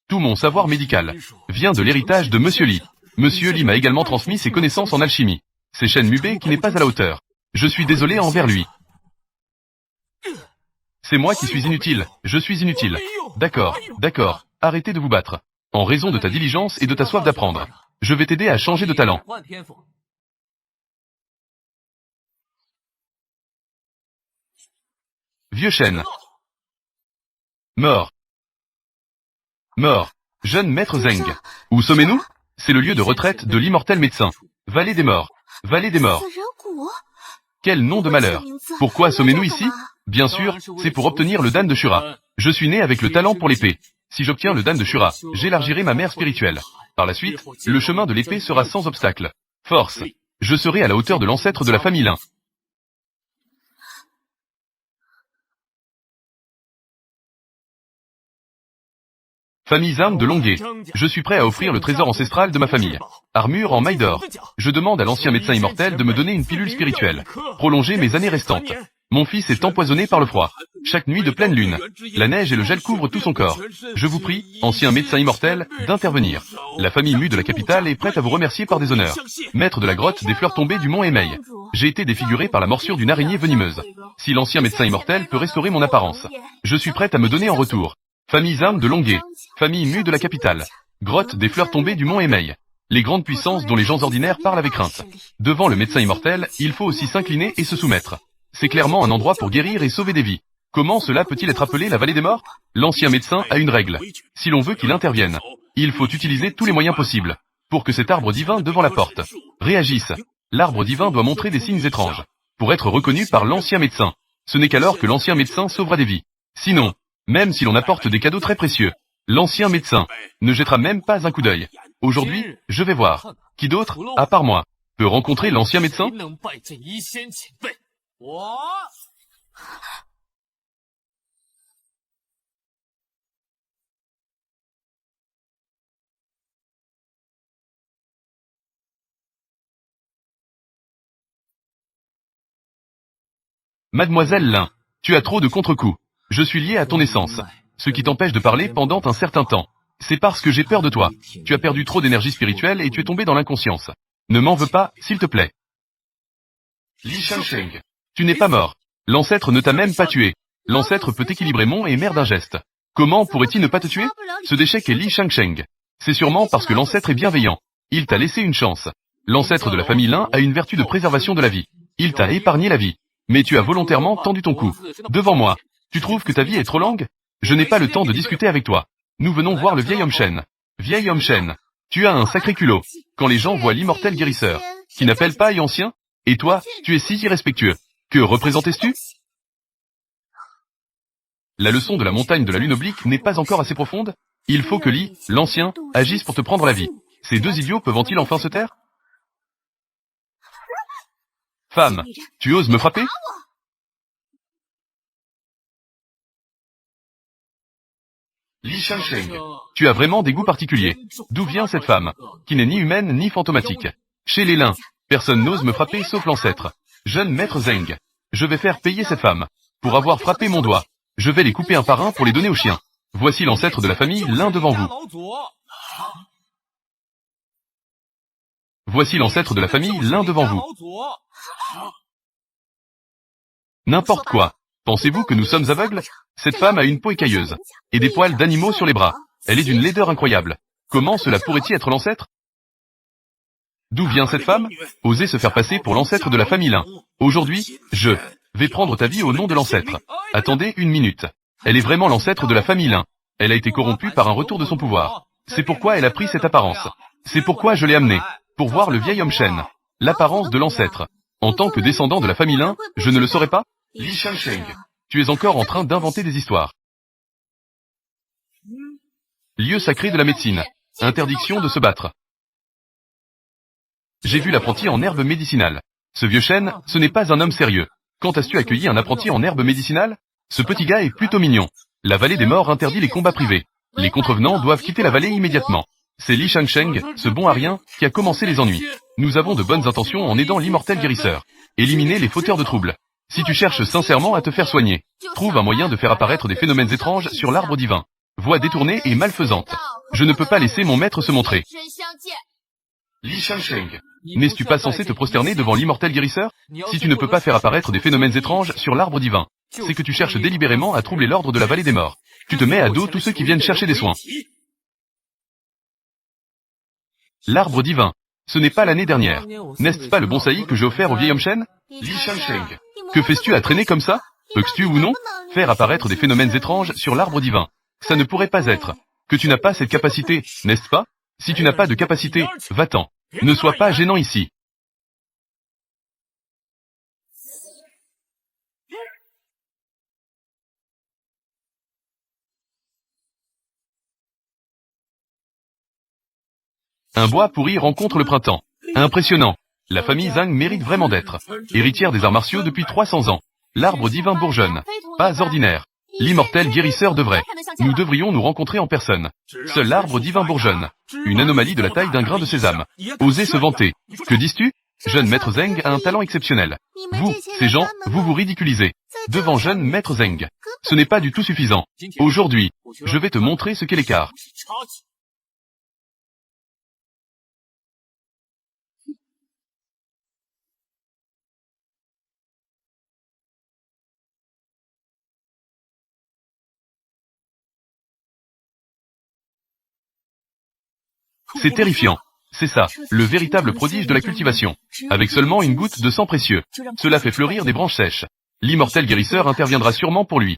Tout mon savoir médical vient de l'héritage de Monsieur Lee. Monsieur Lee m'a également transmis ses connaissances en alchimie. C'est Shenmue qui n'est pas à la hauteur. Je suis désolé envers lui. C'est moi qui suis inutile, je suis inutile. D'accord, d'accord, arrêtez de vous battre. En raison de ta diligence et de ta soif d'apprendre, je vais t'aider à changer de talent. Vieux chêne. Mort. Mort. Jeune maître Zeng. Où sommes-nous? C'est le lieu de retraite de l'immortel médecin. Vallée des morts. Vallée des morts. Quel nom de malheur. Pourquoi sommes-nous ici? Bien sûr, c'est pour obtenir le Dan de Shura. Je suis né avec le talent pour l'épée. Si j'obtiens le Dan de Shura, j'élargirai ma mère spirituelle. Par la suite, le chemin de l'épée sera sans obstacle. Force. Je serai à la hauteur de l'ancêtre de la famille Lin. Famille Zam de Longuet. Je suis prêt à offrir le trésor ancestral de ma famille. Armure en maille d'or. Je demande à l'ancien médecin immortel de me donner une pilule spirituelle. Prolonger mes années restantes. Mon fils est empoisonné par le froid. Chaque nuit de pleine lune, la neige et le gel couvrent tout son corps. Je vous prie, ancien médecin immortel, d'intervenir. La famille Mu de la capitale est prête à vous remercier par des honneurs. Maître de la grotte des fleurs tombées du mont Émeil. J'ai été défiguré par la morsure d'une araignée venimeuse. Si l'ancien médecin immortel peut restaurer mon apparence, je suis prête à me donner en retour. Famille Zam de Longuet. Famille Mu de la capitale. Grotte des fleurs tombées du mont Émeil. Les grandes puissances dont les gens ordinaires parlent avec crainte. Devant le médecin immortel, il faut aussi s'incliner et se soumettre. C'est clairement un endroit pour guérir et sauver des vies. Comment cela peut-il être appelé la vallée des morts? L'ancien médecin a une règle. Si l'on veut qu'il intervienne, il faut utiliser tous les moyens possibles pour que cet arbre divin devant la porte réagisse. L'arbre divin doit montrer des signes étranges pour être reconnu par l'ancien médecin. Ce n'est qu'alors que l'ancien médecin sauvera des vies. Sinon, même si l'on apporte des cadeaux très précieux, l'ancien médecin ne jettera même pas un coup d'œil. Aujourd'hui, je vais voir. Qui d'autre, à part moi, peut rencontrer l'ancien médecin? Mademoiselle Lin, tu as trop de contre-coups. Je suis lié à ton essence. Ce qui t'empêche de parler pendant un certain temps. C'est parce que j'ai peur de toi. Tu as perdu trop d'énergie spirituelle et tu es tombé dans l'inconscience. Ne m'en veux pas, s'il te plaît. Li Shangsheng. Tu n'es pas mort. L'ancêtre ne t'a même pas tué. L'ancêtre peut équilibrer mon et mère d'un geste. Comment pourrait-il ne pas te tuer? Ce déchet est Li Shangsheng. C'est sûrement parce que l'ancêtre est bienveillant. Il t'a laissé une chance. L'ancêtre de la famille Lin a une vertu de préservation de la vie. Il t'a épargné la vie. Mais tu as volontairement tendu ton cou. Devant moi. Tu trouves que ta vie est trop longue? Je n'ai pas le temps de discuter avec toi. Nous venons voir le vieil homme chêne. Vieil homme chêne. Tu as un sacré culot. Quand les gens voient l'immortel guérisseur, qui n'appelle pas et ancien, et toi, tu es si irrespectueux. Que représentais-tu? La leçon de la montagne de la lune oblique n'est pas encore assez profonde? Il faut que Li, l'ancien, agisse pour te prendre la vie. Ces deux idiots peuvent-ils enfin se taire? Femme, tu oses me frapper? Li Shangsheng, tu as vraiment des goûts particuliers. D'où vient cette femme, qui n'est ni humaine ni fantomatique? Chez les Lins, personne n'ose me frapper sauf l'ancêtre. Jeune maître Zeng, je vais faire payer cette femme. Pour avoir frappé mon doigt, je vais les couper un par un pour les donner aux chiens. Voici l'ancêtre de la famille Lin devant vous. Voici l'ancêtre de la famille Lin devant vous. N'importe quoi. Pensez-vous que nous sommes aveugles? Cette femme a une peau écailleuse, et des poils d'animaux sur les bras. Elle est d'une laideur incroyable. Comment cela pourrait-il être l'ancêtre? D'où vient cette femme? Oser se faire passer pour l'ancêtre de la famille Lin. Aujourd'hui, je vais prendre ta vie au nom de l'ancêtre. Attendez une minute. Elle est vraiment l'ancêtre de la famille Lin. Elle a été corrompue par un retour de son pouvoir. C'est pourquoi elle a pris cette apparence. C'est pourquoi je l'ai amenée. Pour voir le vieil homme chêne. L'apparence de l'ancêtre. En tant que descendant de la famille Lin, je ne le saurais pas? Li Shangsheng, tu es encore en train d'inventer des histoires. Lieu sacré de la médecine. Interdiction de se battre. J'ai vu l'apprenti en herbe médicinale. Ce vieux chêne, ce n'est pas un homme sérieux. Quand as-tu accueilli un apprenti en herbe médicinale? Ce petit gars est plutôt mignon. La vallée des morts interdit les combats privés. Les contrevenants doivent quitter la vallée immédiatement. C'est Li Shangsheng, ce bon à rien, qui a commencé les ennuis. Nous avons de bonnes intentions en aidant l'immortel guérisseur. Éliminer les fauteurs de troubles. Si tu cherches sincèrement à te faire soigner, trouve un moyen de faire apparaître des phénomènes étranges sur l'arbre divin. Voix détournée et malfaisante. Je ne peux pas laisser mon maître se montrer. Li Shangsheng, n'es-tu pas censé te prosterner devant l'immortel guérisseur? Si tu ne peux pas faire apparaître des phénomènes étranges sur l'arbre divin, c'est que tu cherches délibérément à troubler l'ordre de la vallée des morts. Tu te mets à dos tous ceux qui viennent chercher des soins. L'arbre divin, ce n'est pas l'année dernière. N'est-ce pas le bonsaï que j'ai offert au vieil homme chêne? Li Shangsheng, que fais-tu à traîner comme ça? Peux-tu ou non faire apparaître des phénomènes étranges sur l'arbre divin? Ça ne pourrait pas être que tu n'as pas cette capacité, n'est-ce pas? Si tu n'as pas de capacité, va-t'en. Ne sois pas gênant ici. Un bois pourri rencontre le printemps. Impressionnant. La famille Zhang mérite vraiment d'être héritière des arts martiaux depuis 300 ans. L'arbre divin bourgeonne. Pas ordinaire. L'immortel guérisseur devrait. Nous devrions nous rencontrer en personne. Seul l'arbre divin bourgeonne. Une anomalie de la taille d'un grain de sésame. Osez se vanter. Que dis-tu? Jeune maître Zeng a un talent exceptionnel. Vous, ces gens, vous vous ridiculisez. Devant jeune maître Zeng. Ce n'est pas du tout suffisant. Aujourd'hui, je vais te montrer ce qu'est l'écart. C'est terrifiant. C'est ça, le véritable prodige de la cultivation. Avec seulement une goutte de sang précieux. Cela fait fleurir des branches sèches. L'immortel guérisseur interviendra sûrement pour lui.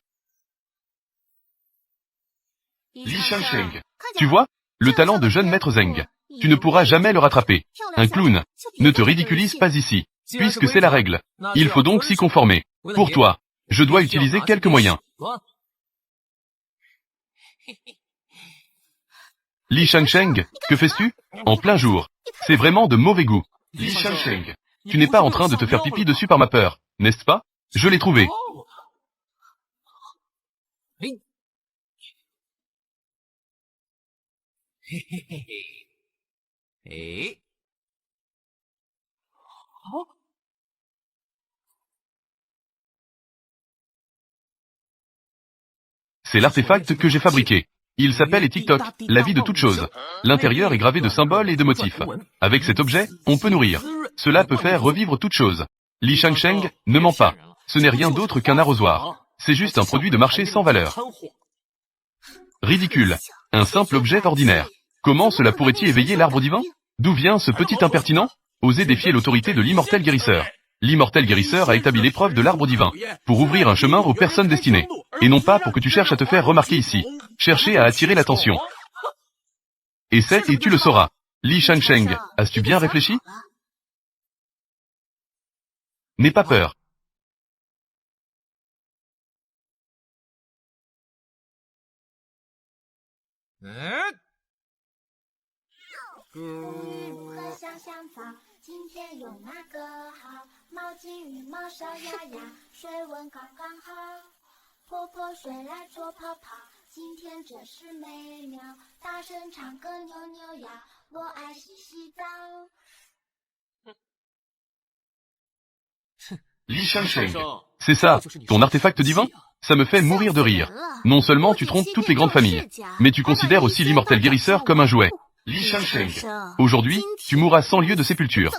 Li Shangsheng. Tu vois, le talent de jeune maître Zeng. Tu ne pourras jamais le rattraper. Un clown. Ne te ridiculise pas ici. Puisque c'est la règle. Il faut donc s'y conformer. Pour toi, je dois utiliser quelques moyens. Li Shangsheng, que fais-tu? En plein jour. C'est vraiment de mauvais goût. Li Shangsheng, tu n'es pas en train de te faire pipi dessus par ma peur, n'est-ce pas? Je l'ai trouvé. C'est l'artefact que j'ai fabriqué. Il s'appelle TikTok, la vie de toute chose. L'intérieur est gravé de symboles et de motifs. Avec cet objet, on peut nourrir. Cela peut faire revivre toute chose. Li Shangsheng ne ment pas. Ce n'est rien d'autre qu'un arrosoir. C'est juste un produit de marché sans valeur. Ridicule. Un simple objet ordinaire. Comment cela pourrait-il éveiller l'arbre divin? D'où vient ce petit impertinent? Oser défier l'autorité de l'immortel guérisseur. L'immortel guérisseur a établi l'épreuve de l'arbre divin, pour ouvrir un chemin aux personnes destinées. Et non pas pour que tu cherches à te faire remarquer ici. Chercher à attirer l'attention. Essaie et tu le sauras. Li Shangsheng, as-tu bien réfléchi? N'aie pas peur. Li Shangsheng. C'est ça, ton artefact divin? Ça me fait mourir de rire. Non seulement tu trompes toutes les grandes familles, mais tu considères aussi l'immortel guérisseur comme un jouet. Li Shangsheng. Aujourd'hui, tu mourras sans lieu de sépulture.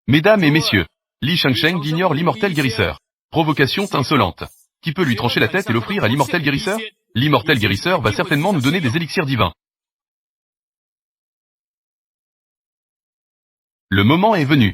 Mesdames et messieurs, Li Shangsheng ignore l'immortel guérisseur. Provocation insolente. Qui peut lui trancher la tête et l'offrir à l'immortel guérisseur? L'immortel guérisseur va certainement nous donner des élixirs divins. Le moment est venu.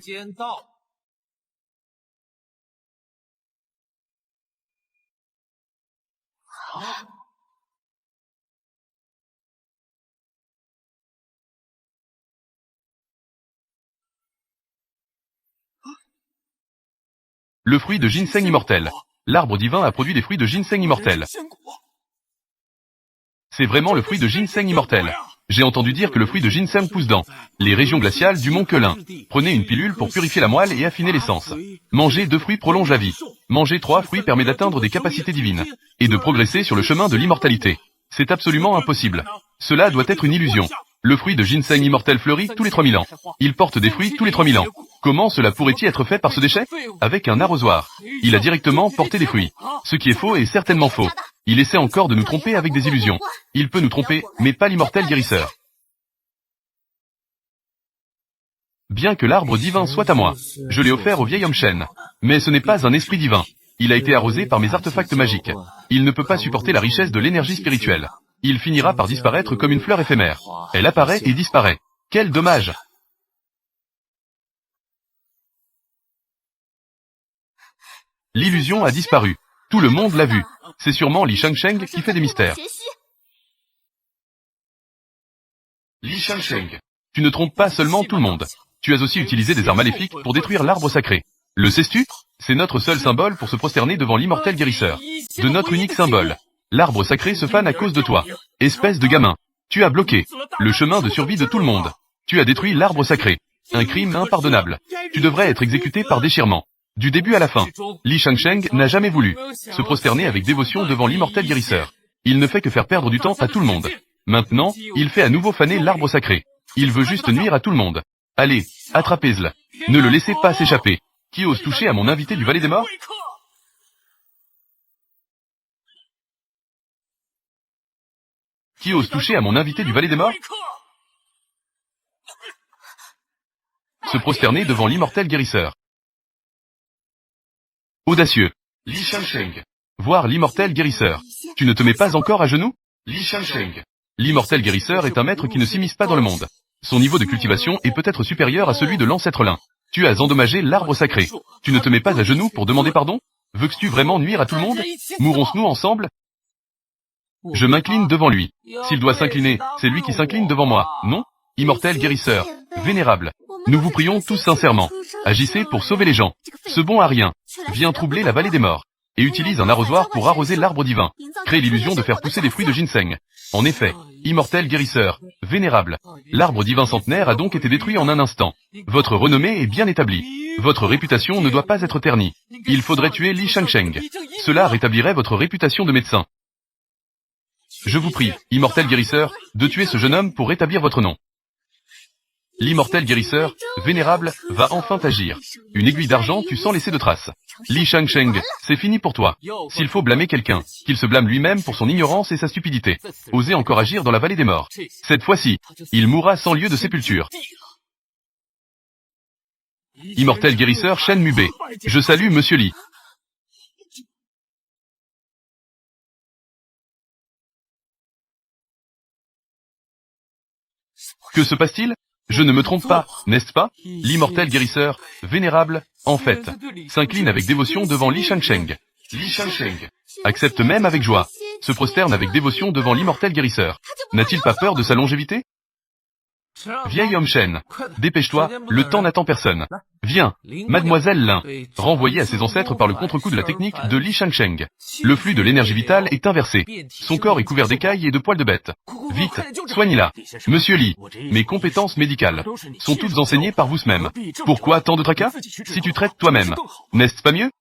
Le fruit de ginseng immortel. L'arbre divin a produit des fruits de ginseng immortel. C'est vraiment le fruit de ginseng immortel. J'ai entendu dire que le fruit de ginseng pousse dans les régions glaciales du mont Quelin. Prenez une pilule pour purifier la moelle et affiner l'essence. Manger 2 fruits prolonge la vie. Manger 3 fruits permet d'atteindre des capacités divines et de progresser sur le chemin de l'immortalité. C'est absolument impossible. Cela doit être une illusion. Le fruit de ginseng immortel fleurit tous les 3000 ans. Il porte des fruits tous les 3000 ans. Comment cela pourrait-il être fait par ce déchet? Avec un arrosoir. Il a directement porté des fruits. Ce qui est faux est certainement faux. Il essaie encore de nous tromper avec des illusions. Il peut nous tromper, mais pas l'immortel guérisseur. Bien que l'arbre divin soit à moi, je l'ai offert au vieil homme chêne. Mais ce n'est pas un esprit divin. Il a été arrosé par mes artefacts magiques. Il ne peut pas supporter la richesse de l'énergie spirituelle. Il finira par disparaître comme une fleur éphémère. Elle apparaît et disparaît. Quel dommage! L'illusion a disparu. Tout le monde l'a vu. C'est sûrement Li Shangsheng qui fait des mystères. Li Shangsheng. Tu ne trompes pas seulement tout le monde. Tu as aussi utilisé des arts maléfiques pour détruire l'arbre sacré. Le sais-tu? C'est notre seul symbole pour se prosterner devant l'immortel guérisseur. De notre unique symbole. L'arbre sacré se fane à cause de toi. Espèce de gamin. Tu as bloqué le chemin de survie de tout le monde. Tu as détruit l'arbre sacré. Un crime impardonnable. Tu devrais être exécuté par déchirement. Du début à la fin, Li Shangsheng n'a jamais voulu se prosterner avec dévotion devant l'immortel guérisseur. Il ne fait que faire perdre du temps à tout le monde. Maintenant, il fait à nouveau faner l'arbre sacré. Il veut juste nuire à tout le monde. Allez, attrapez-le. Ne le laissez pas s'échapper. Qui ose toucher à mon invité du Valet des Morts? Qui ose toucher à mon invité du Valet des Morts? Se prosterner devant l'immortel guérisseur. Audacieux. Li Shangsheng. Voir l'immortel guérisseur. Tu ne te mets pas encore à genoux? Li Shangsheng. L'immortel guérisseur est un maître qui ne s'immisce pas dans le monde. Son niveau de cultivation est peut-être supérieur à celui de l'ancêtre lin. Tu as endommagé l'arbre sacré. Tu ne te mets pas à genoux pour demander pardon? Veux-tu vraiment nuire à tout le monde? Mourons-nous ensemble? Je m'incline devant lui. S'il doit s'incliner, c'est lui qui s'incline devant moi, non? Immortel guérisseur. Vénérable. Nous vous prions tous sincèrement. Agissez pour sauver les gens. Ce bon à rien vient troubler la vallée des morts. Et utilise un arrosoir pour arroser l'arbre divin. Crée l'illusion de faire pousser des fruits de ginseng. En effet, immortel guérisseur, vénérable. L'arbre divin centenaire a donc été détruit en un instant. Votre renommée est bien établie. Votre réputation ne doit pas être ternie. Il faudrait tuer Li Shangsheng. Cela rétablirait votre réputation de médecin. Je vous prie, immortel guérisseur, de tuer ce jeune homme pour rétablir votre nom. L'immortel guérisseur, vénérable, va enfin agir. Une aiguille d'argent tue sans laisser de traces. Li Shangsheng, c'est fini pour toi. S'il faut blâmer quelqu'un, qu'il se blâme lui-même pour son ignorance et sa stupidité. Osez encore agir dans la vallée des morts. Cette fois-ci, il mourra sans lieu de sépulture. Immortel guérisseur Shen Mubei. Je salue Monsieur Li. Que se passe-t-il? Je ne me trompe pas, n'est-ce pas? L'immortel guérisseur, vénérable, en fait, s'incline avec dévotion devant Li Shansheng. Li Shansheng accepte même avec joie, se prosterne avec dévotion devant l'immortel guérisseur. N'a-t-il pas peur de sa longévité? Vieil homme chêne, dépêche-toi, le temps n'attend personne. Viens, mademoiselle Lin, renvoyée à ses ancêtres par le contre-coup de la technique de Li Shansheng. Le flux de l'énergie vitale est inversé. Son corps est couvert d'écailles et de poils de bête. Vite, soignez-la. Monsieur Li, mes compétences médicales sont toutes enseignées par vous-même. Pourquoi tant de tracas? Si tu traites toi-même, n'est-ce pas mieux?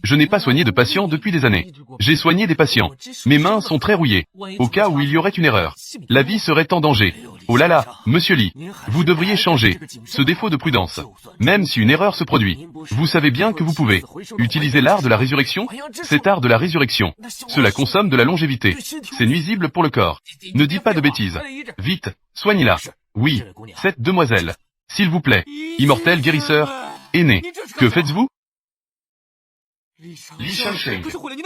Je n'ai pas soigné de patients depuis des années. J'ai soigné des patients. Mes mains sont très rouillées. Au cas où il y aurait une erreur, la vie serait en danger. Oh là là, monsieur Li, vous devriez changer ce défaut de prudence. Même si une erreur se produit, vous savez bien que vous pouvez utiliser l'art de la résurrection. Cet art de la résurrection, cela consomme de la longévité. C'est nuisible pour le corps. Ne dis pas de bêtises. Vite, soignez-la. Oui, cette demoiselle. S'il vous plaît, immortel guérisseur, aîné. Que faites-vous? Li Shansheng.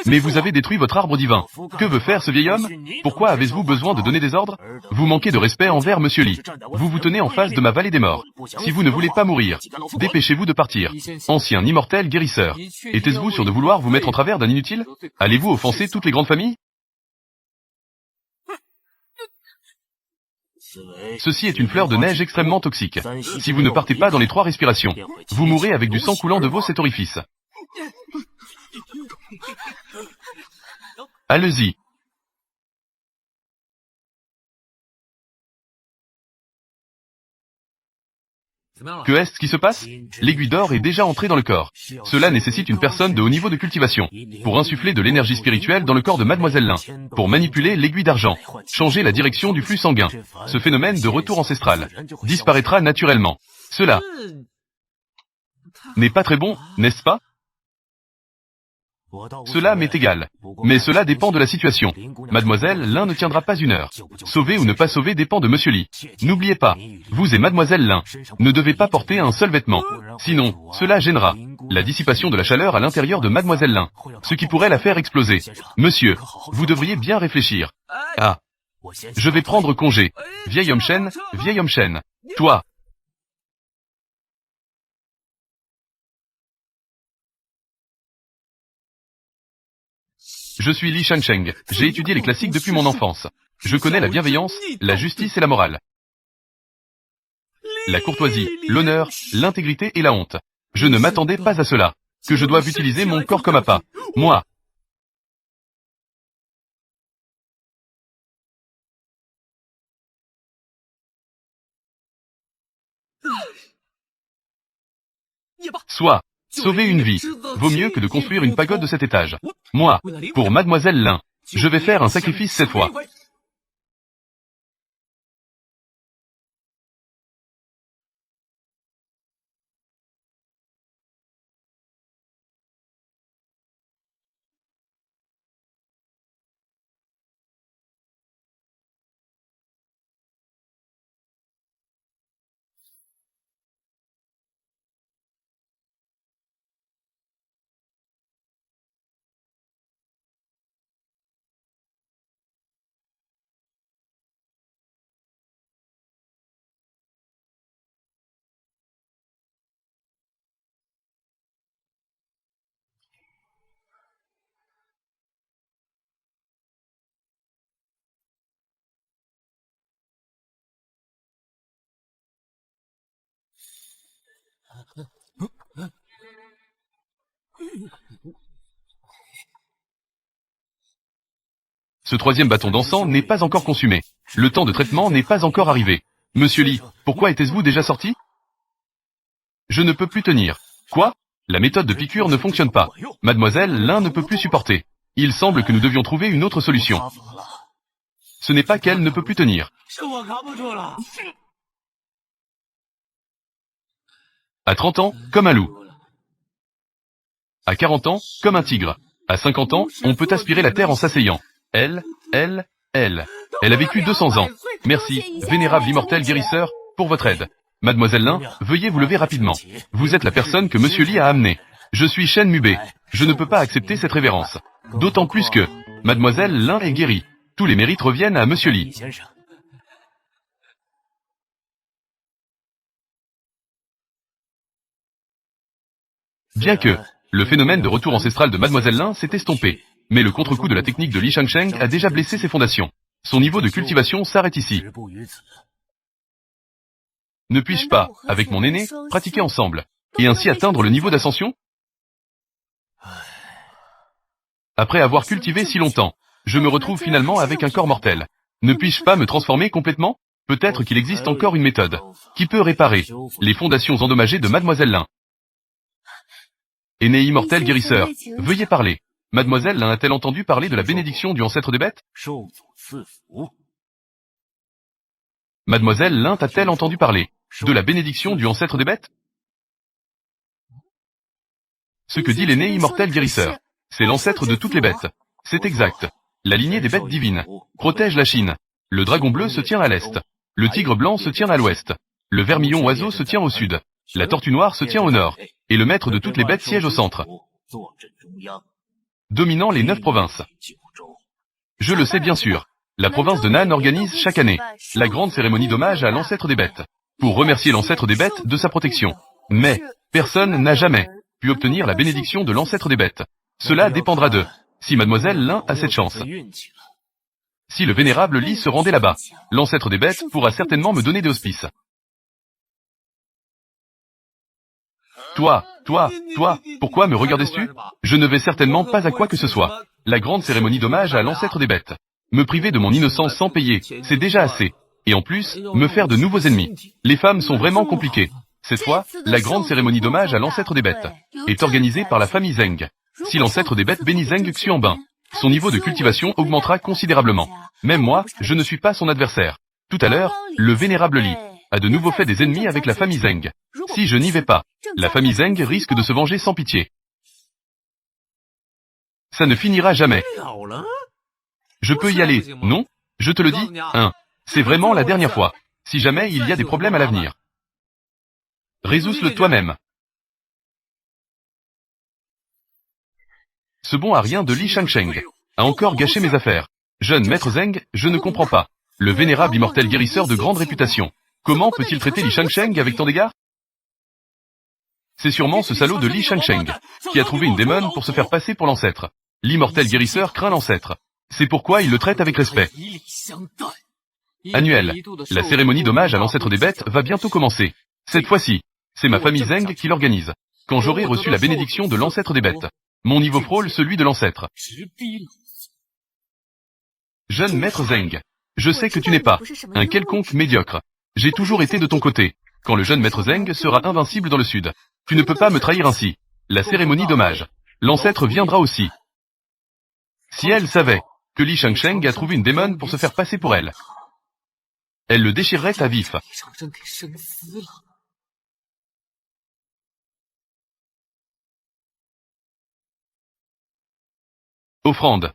Mais vous avez détruit votre arbre divin. Que veut faire ce vieil homme? Pourquoi avez-vous besoin de donner des ordres? Vous manquez de respect envers Monsieur Li. Vous vous tenez en face de ma vallée des morts. Si vous ne voulez pas mourir, dépêchez-vous de partir. Ancien immortel guérisseur. Était-ce-vous sûr de vouloir vous mettre en travers d'un inutile? Allez-vous offenser toutes les grandes familles? Ceci est une fleur de neige extrêmement toxique. Si vous ne partez pas dans les 3 respirations, vous mourrez avec du sang coulant de vos 7 orifices. Allez-y. Que est-ce qui se passe? L'aiguille d'or est déjà entrée dans le corps. Cela nécessite une personne de haut niveau de cultivation pour insuffler de l'énergie spirituelle dans le corps de Mademoiselle Lin, pour manipuler l'aiguille d'argent, changer la direction du flux sanguin. Ce phénomène de retour ancestral disparaîtra naturellement. Cela n'est pas très bon, n'est-ce pas? Cela m'est égal. Mais cela dépend de la situation. Mademoiselle Lin ne tiendra pas 1 heure. Sauver ou ne pas sauver dépend de Monsieur Li. N'oubliez pas, vous et Mademoiselle Lin ne devez pas porter un seul vêtement. Sinon, cela gênera la dissipation de la chaleur à l'intérieur de Mademoiselle Lin, ce qui pourrait la faire exploser. Monsieur, vous devriez bien réfléchir. Ah, je vais prendre congé. Vieil homme chêne, toi. Je suis Li Shansheng. J'ai étudié les classiques depuis mon enfance. Je connais la bienveillance, la justice et la morale. La courtoisie, l'honneur, l'intégrité et la honte. Je ne m'attendais pas à cela. Que je doive utiliser mon corps comme appât. Moi. Soit. Sauver une vie vaut mieux que de construire une pagode de 7 étages. Moi, pour Mademoiselle Lin, je vais faire un sacrifice cette fois. Ce 3e bâton d'encens n'est pas encore consumé. Le temps de traitement n'est pas encore arrivé. Monsieur Li, pourquoi était-vous déjà sorti? Je ne peux plus tenir. Quoi? La méthode de piqûre ne fonctionne pas. Mademoiselle Lin ne peut plus supporter. Il semble que nous devions trouver une autre solution. Ce n'est pas qu'elle ne peut plus tenir. À 30 ans, comme un loup. À 40 ans, comme un tigre. À 50 ans, on peut aspirer la terre en s'asseyant. Elle a vécu 200 ans. Merci, vénérable immortel guérisseur, pour votre aide. Mademoiselle Lin, veuillez vous lever rapidement. Vous êtes la personne que Monsieur Li a amenée. Je suis Shen Mubei. Je ne peux pas accepter cette révérence. D'autant plus que Mademoiselle Lin est guérie. Tous les mérites reviennent à Monsieur Li. Bien que, le phénomène de retour ancestral de Mademoiselle Lin s'est estompé, mais le contre-coup de la technique de Li Shangsheng a déjà blessé ses fondations. Son niveau de cultivation s'arrête ici. Ne puis-je pas, avec mon aîné, pratiquer ensemble, et ainsi atteindre le niveau d'ascension? Après avoir cultivé si longtemps, je me retrouve finalement avec un corps mortel. Ne puis-je pas me transformer complètement? Peut-être qu'il existe encore une méthode, qui peut réparer les fondations endommagées de Mademoiselle Lin. Aîné immortel guérisseur, veuillez parler. Mademoiselle Lin a-t-elle entendu parler de la bénédiction du ancêtre des bêtes? Mademoiselle Lin a-t-elle entendu parler de la bénédiction du ancêtre des bêtes? Ce que dit l'aîné immortel guérisseur, c'est l'ancêtre de toutes les bêtes. C'est exact. La lignée des bêtes divines protège la Chine. Le dragon bleu se tient à l'est. Le tigre blanc se tient à l'ouest. Le vermillon oiseau se tient au sud. La tortue noire se tient au nord. Et le maître de toutes les bêtes siège au centre, dominant les 9 provinces. Je le sais bien sûr. La province de Nan organise chaque année la grande cérémonie d'hommage à l'ancêtre des bêtes, pour remercier l'ancêtre des bêtes de sa protection. Mais, personne n'a jamais pu obtenir la bénédiction de l'ancêtre des bêtes. Cela dépendra de si Mademoiselle Lin a cette chance. Si le vénérable Li se rendait là-bas, l'ancêtre des bêtes pourra certainement me donner des auspices. Toi, pourquoi me regardais-tu? Je ne vais certainement pas à quoi que ce soit. La grande cérémonie d'hommage à l'ancêtre des bêtes. Me priver de mon innocence sans payer, c'est déjà assez. Et en plus, me faire de nouveaux ennemis. Les femmes sont vraiment compliquées. Cette fois, la grande cérémonie d'hommage à l'ancêtre des bêtes est organisée par la famille Zeng. Si l'ancêtre des bêtes bénit Zeng Xuanbin, son niveau de cultivation augmentera considérablement. Même moi, je ne suis pas son adversaire. Tout à l'heure, le vénérable Li a de nouveau fait des ennemis avec la famille Zeng. Si je n'y vais pas, la famille Zeng risque de se venger sans pitié. Ça ne finira jamais. Je peux y aller, non? Je te le dis, c'est vraiment la dernière fois. Si jamais il y a des problèmes à l'avenir, résous-le toi-même. Ce bon à rien de Li Shangsheng a encore gâché mes affaires. Jeune maître Zeng, je ne comprends pas. Le vénérable immortel guérisseur de grande réputation. Comment peut-il traiter Li Shangsheng avec tant d'égards? C'est sûrement ce salaud de Li Shangsheng qui a trouvé une démone pour se faire passer pour l'ancêtre. L'immortel guérisseur craint l'ancêtre. C'est pourquoi il le traite avec respect. Annuel, la cérémonie d'hommage à l'ancêtre des bêtes va bientôt commencer. Cette fois-ci, c'est ma famille Zeng qui l'organise. Quand j'aurai reçu la bénédiction de l'ancêtre des bêtes, mon niveau frôle celui de l'ancêtre. Jeune maître Zeng, je sais que tu n'es pas un quelconque médiocre. J'ai toujours été de ton côté. Quand le jeune maître Zeng sera invincible dans le sud, tu ne peux pas me trahir ainsi. La cérémonie d'hommage, l'ancêtre viendra aussi. Si elle savait que Li Shangsheng a trouvé une démone pour se faire passer pour elle, elle le déchirerait à vif. Offrande.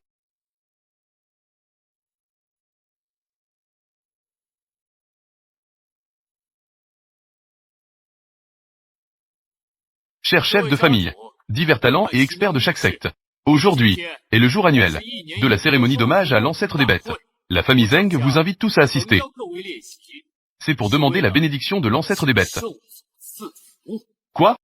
Chers chefs de famille, divers talents et experts de chaque secte, aujourd'hui est le jour annuel de la cérémonie d'hommage à l'ancêtre des bêtes. La famille Zeng vous invite tous à assister. C'est pour demander la bénédiction de l'ancêtre des bêtes. Quoi?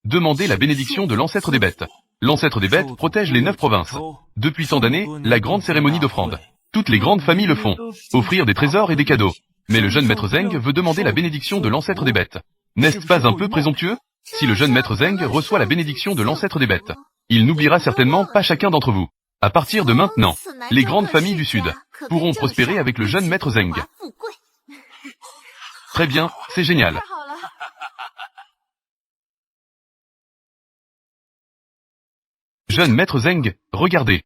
Demander la bénédiction de l'ancêtre des bêtes. L'ancêtre des bêtes protège les 9 provinces. Depuis tant d'années, la grande cérémonie d'offrande. Toutes les grandes familles le font. Offrir des trésors et des cadeaux. Mais le jeune maître Zeng veut demander la bénédiction de l'ancêtre des bêtes. N'est-ce pas un peu présomptueux? Si le jeune maître Zeng reçoit la bénédiction de l'ancêtre des bêtes, il n'oubliera certainement pas chacun d'entre vous. À partir de maintenant, les grandes familles du Sud pourront prospérer avec le jeune maître Zeng. Très bien, c'est génial. Jeune maître Zeng, regardez.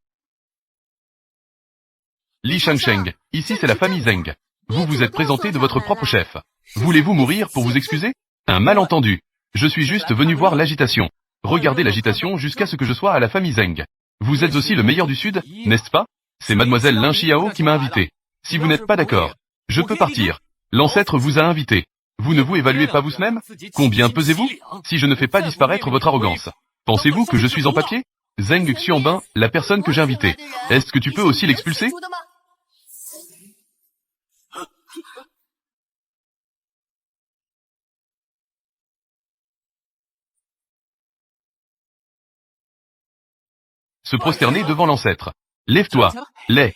Li Shangsheng, ici c'est la famille Zeng. Vous vous êtes présenté de votre propre chef. Voulez-vous mourir pour vous excuser? Un malentendu. Je suis juste venu voir l'agitation. Regardez l'agitation jusqu'à ce que je sois à la famille Zeng. Vous êtes aussi le meilleur du Sud, n'est-ce pas? C'est mademoiselle Lin Xiao qui m'a invité. Si vous n'êtes pas d'accord, je peux partir. L'ancêtre vous a invité. Vous ne vous évaluez pas vous-même? Combien pesez-vous? Si je ne fais pas disparaître votre arrogance, pensez-vous que je suis en papier? Zeng Xuanbin, la personne que j'ai invitée. Est-ce que tu peux aussi l'expulser? se prosterner devant l'ancêtre. Lève-toi, lait.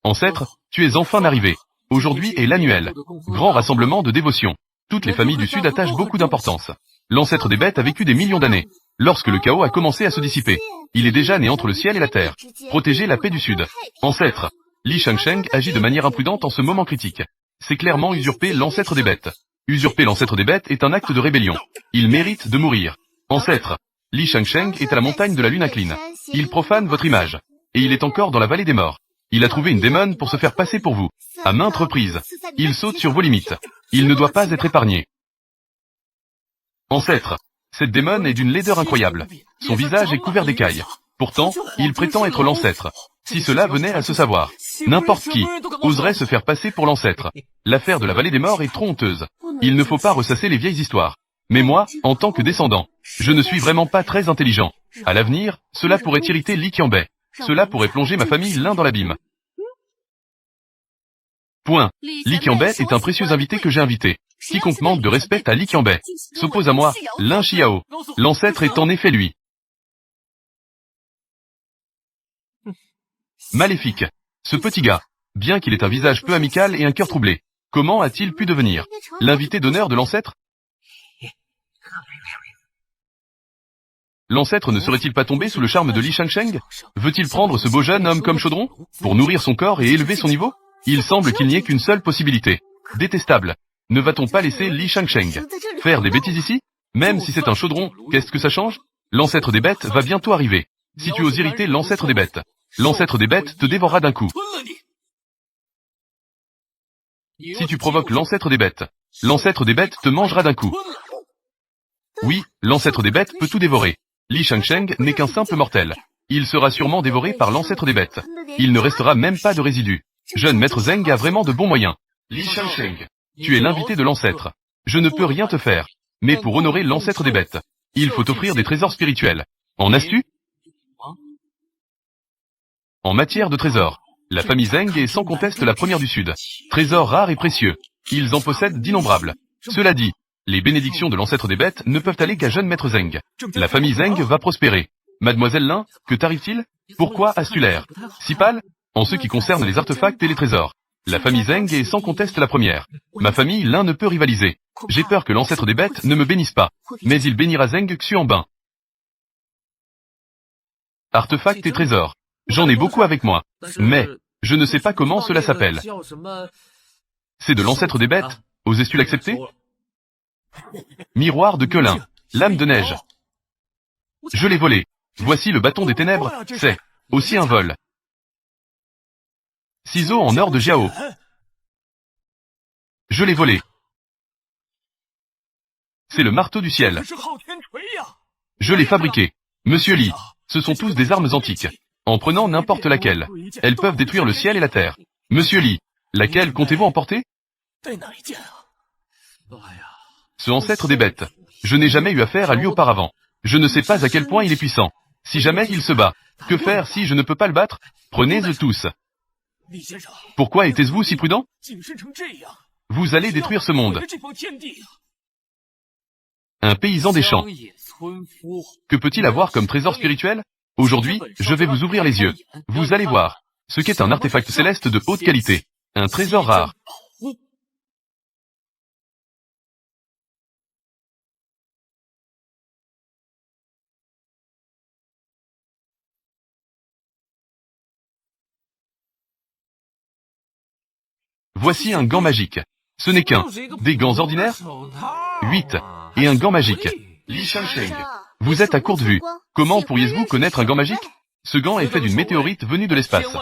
Ancêtre, tu es enfin arrivé. Aujourd'hui est l'annuel. Grand rassemblement de dévotion. Toutes les familles du Sud attachent beaucoup d'importance. L'ancêtre des bêtes a vécu des millions d'années. Lorsque le chaos a commencé à se dissiper, il est déjà né entre le ciel et la terre. Protégez la paix du Sud. Ancêtre. Li Shangsheng agit de manière imprudente en ce moment critique. C'est clairement usurper l'ancêtre des bêtes. Usurper l'ancêtre des bêtes est un acte de rébellion. Il mérite de mourir. Ancêtre. Li Shangsheng est à la montagne de la lune incline. Il profane votre image. Et il est encore dans la vallée des morts. Il a trouvé une démone pour se faire passer pour vous. À maintes reprises. Il saute sur vos limites. Il ne doit pas être épargné. Ancêtre. Cette démone est d'une laideur incroyable. Son visage est couvert d'écailles. Pourtant, il prétend être l'ancêtre. Si cela venait à se savoir, n'importe qui oserait se faire passer pour l'ancêtre. L'affaire de la vallée des morts est trop honteuse. Il ne faut pas ressasser les vieilles histoires. Mais moi, en tant que descendant, je ne suis vraiment pas très intelligent. À l'avenir, cela pourrait irriter Li Qianbei. Cela pourrait plonger ma famille l'un dans l'abîme. Point. Li Qianbei est un précieux invité que j'ai invité. Quiconque manque de respect à Li Qianbei s'oppose à moi, Lin Xiao. L'ancêtre est en effet lui. Maléfique. Ce petit gars, bien qu'il ait un visage peu amical et un cœur troublé, comment a-t-il pu devenir l'invité d'honneur de l'ancêtre? L'ancêtre ne serait-il pas tombé sous le charme de Li Shangsheng? Veut-il prendre ce beau jeune homme comme chaudron, pour nourrir son corps et élever son niveau? Il semble qu'il n'y ait qu'une seule possibilité. Détestable. Ne va-t-on pas laisser Li Shangsheng faire des bêtises ici? Même si c'est un chaudron, qu'est-ce que ça change? L'ancêtre des bêtes va bientôt arriver. Si tu oses irriter l'ancêtre des bêtes, l'ancêtre des bêtes te dévorera d'un coup. Si tu provoques l'ancêtre des bêtes, l'ancêtre des bêtes te mangera d'un coup. Oui, l'ancêtre des bêtes peut tout dévorer. Li Shangsheng n'est qu'un simple mortel. Il sera sûrement dévoré par l'ancêtre des bêtes. Il ne restera même pas de résidus. Jeune maître Zeng a vraiment de bons moyens. Li Shangsheng, tu es l'invité de l'ancêtre. Je ne peux rien te faire. Mais pour honorer l'ancêtre des bêtes, il faut offrir des trésors spirituels. En as-tu? En matière de trésors, la famille Zeng est sans conteste la première du Sud. Trésors rares et précieux. Ils en possèdent d'innombrables. Cela dit, les bénédictions de l'ancêtre des bêtes ne peuvent aller qu'à jeune maître Zeng. La famille Zeng va prospérer. Mademoiselle Lin, que t'arrive-t-il? Pourquoi as-tu l'air si pâle? En ce qui concerne les artefacts et les trésors, la famille Zeng est sans conteste la première. Ma famille Lin ne peut rivaliser. J'ai peur que l'ancêtre des bêtes ne me bénisse pas. Mais il bénira Zeng Xuanbin. Artefacts et trésors. J'en ai beaucoup avec moi. Mais, je ne sais pas comment cela s'appelle. C'est de l'ancêtre des bêtes. Osais-tu l'accepter? Miroir de Quelin. Lame de neige. Je l'ai volé. Voici le bâton des ténèbres. C'est aussi un vol. Ciseaux en or de Jiao. Je l'ai volé. C'est le marteau du ciel. Je l'ai fabriqué. Monsieur Li, ce sont tous des armes antiques. En prenant n'importe laquelle, elles peuvent détruire le ciel et la terre. Monsieur Li, laquelle comptez-vous emporter? Ce ancêtre des bêtes. Je n'ai jamais eu affaire à lui auparavant. Je ne sais pas à quel point il est puissant. Si jamais il se bat, que faire si je ne peux pas le battre? Prenez-le tous. Pourquoi étiez-vous si prudent? Vous allez détruire ce monde. Un paysan des champs. Que peut-il avoir comme trésor spirituel? Aujourd'hui, je vais vous ouvrir les yeux. Vous allez voir ce qu'est un artefact céleste de haute qualité. Un trésor rare. Voici un gant magique. Ce n'est qu'un. Des gants ordinaires? 8. Et un gant magique. Li Shangsheng. Vous êtes à courte vue. Comment pourriez-vous connaître un gant magique? Ce gant est fait d'une météorite venue de l'espace.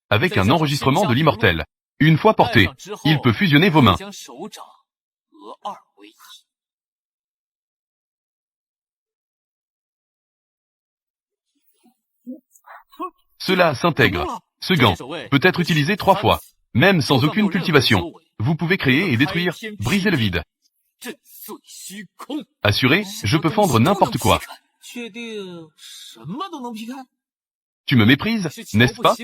Avec un enregistrement de l'immortel. Une fois porté, il peut fusionner vos mains. Cela s'intègre. Ce gant peut être utilisé 3 fois. Même sans aucune cultivation. Vous pouvez créer et détruire, briser le vide. Assuré, je peux fendre n'importe quoi. Tu me méprises, n'est-ce pas?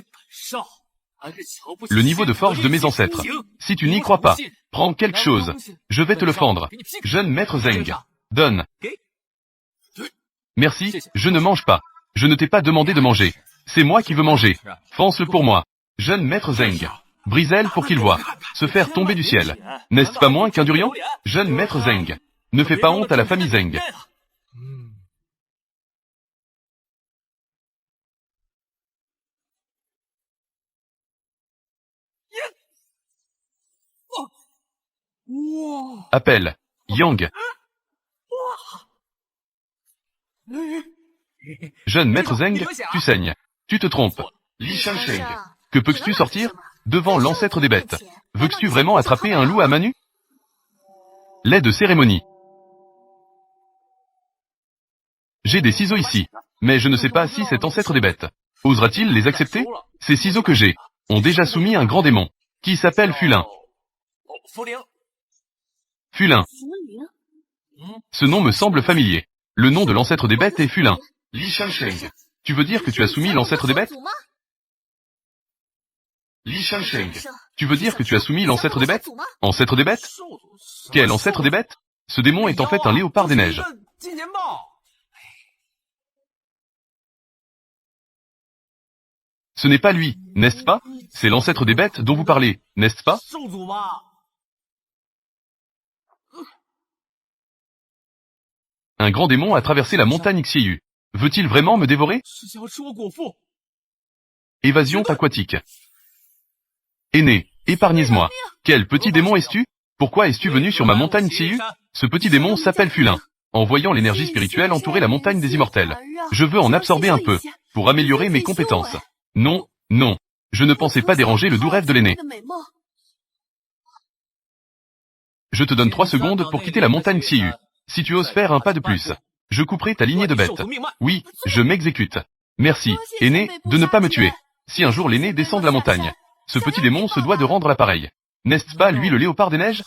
Le niveau de forge de mes ancêtres. Si tu n'y crois pas, prends quelque chose. Je vais te le fendre. Jeune maître Zeng. Donne. Merci, je ne mange pas. Je ne t'ai pas demandé de manger. C'est moi qui veux manger. Pense-le pour moi. Jeune maître Zeng. Brise-elle pour qu'il voie. Se faire tomber du ciel. N'est-ce pas moins qu'un durian? Jeune maître Zeng. Ne fais pas honte à la famille Zeng. Appel. Yang. Jeune maître Zeng, tu saignes. Tu te trompes. Li Shangsheng. Que peux-tu sortir? Devant l'ancêtre des bêtes. Veux-tu vraiment attraper un loup à main nue? Lait de cérémonie. J'ai des ciseaux ici. Mais je ne sais pas si cet ancêtre des bêtes osera-t-il les accepter? Ces ciseaux que j'ai ont déjà soumis un grand démon, qui s'appelle Fulin. Fulin. Ce nom me semble familier. Le nom de l'ancêtre des bêtes est Fulin. Li Shangsheng. Tu veux dire que tu as soumis l'ancêtre des bêtes? Li Shangsheng. Tu veux dire que tu as soumis l'ancêtre des bêtes? Ancêtre des bêtes? Quel ancêtre des bêtes? Ce démon est en fait un léopard des neiges. Ce n'est pas lui, n'est-ce pas? C'est l'ancêtre des bêtes dont vous parlez, n'est-ce pas? Un grand démon a traversé la montagne Xiyu. Veut-il vraiment me dévorer? Évasion aquatique. Aîné, épargnez-moi. Quel petit démon es-tu? Pourquoi es-tu venu sur ma montagne Xiyu? Ce petit démon s'appelle Fulin. En voyant l'énergie spirituelle entourer la montagne des immortels, je veux en absorber un peu, pour améliorer mes compétences. Non, non. Je ne pensais pas déranger le doux rêve de l'aîné. Je te donne 3 secondes pour quitter la montagne Xiyu. Si tu oses faire un pas de plus, je couperai ta lignée de bêtes. Oui, je m'exécute. Merci, aîné, de ne pas me tuer. Si un jour l'aîné descend de la montagne, ce petit démon se doit de rendre l'appareil. N'est-ce pas lui le léopard des neiges?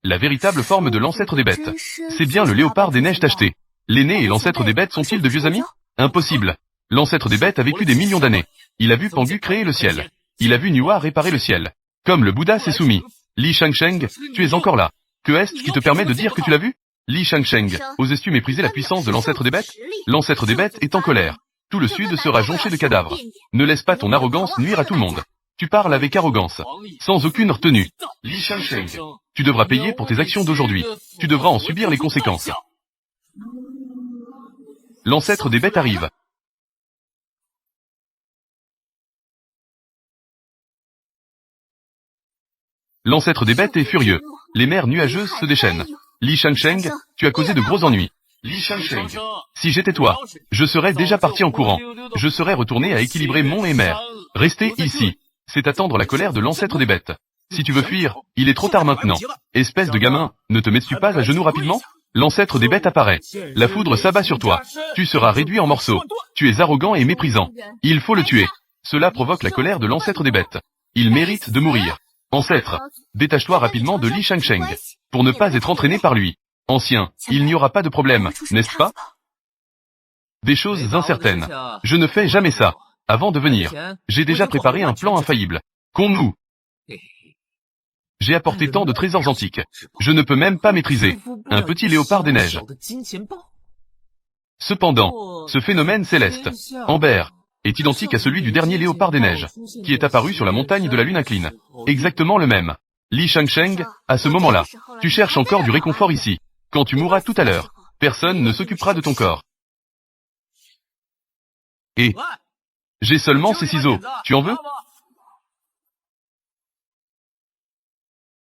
La véritable forme de l'ancêtre des bêtes. C'est bien le léopard des neiges tacheté. L'aîné et l'ancêtre des bêtes sont-ils de vieux amis? Impossible. L'ancêtre des bêtes a vécu des millions d'années. Il a vu Pangu créer le ciel. Il a vu Nuwa réparer le ciel. Comme le Bouddha s'est soumis. Li Shangsheng, tu es encore là. Que est-ce qui te permet de dire que tu l'as vu? Li Shangsheng, oses-tu mépriser la puissance de l'ancêtre des bêtes? L'ancêtre des bêtes est en colère. Tout le sud sera jonché de cadavres. Ne laisse pas ton arrogance nuire à tout le monde. Tu parles avec arrogance, sans aucune retenue. Li Shangsheng, tu devras payer pour tes actions d'aujourd'hui. Tu devras en subir les conséquences. L'ancêtre des bêtes arrive. L'ancêtre des bêtes est furieux. Les mers nuageuses se déchaînent. Li Shangsheng, tu as causé de gros ennuis. Li Shangsheng, si j'étais toi, je serais déjà parti en courant. Je serais retourné à équilibrer mont et mer. Rester ici, c'est attendre la colère de l'ancêtre des bêtes. Si tu veux fuir, il est trop tard maintenant. Espèce de gamin, ne te mets-tu pas à genoux rapidement? L'ancêtre des bêtes apparaît. La foudre s'abat sur toi. Tu seras réduit en morceaux. Tu es arrogant et méprisant. Il faut le tuer. Cela provoque la colère de l'ancêtre des bêtes. Il mérite de mourir. Ancêtre, détache-toi rapidement de Li Shangsheng, pour ne pas être entraîné par lui. Ancien, il n'y aura pas de problème, n'est-ce pas? Des choses incertaines. Je ne fais jamais ça. Avant de venir, j'ai déjà préparé un plan infaillible. Qu'on J'ai apporté tant de trésors antiques. Je ne peux même pas maîtriser un petit léopard des neiges. Cependant, ce phénomène céleste, Amber, est identique à celui du dernier léopard des neiges, qui est apparu sur la montagne de la lune incline. Exactement le même. Li Shangsheng, à ce moment-là, tu cherches encore du réconfort ici. Quand tu mourras tout à l'heure, personne ne s'occupera de ton corps. Et j'ai seulement ces ciseaux, tu en veux?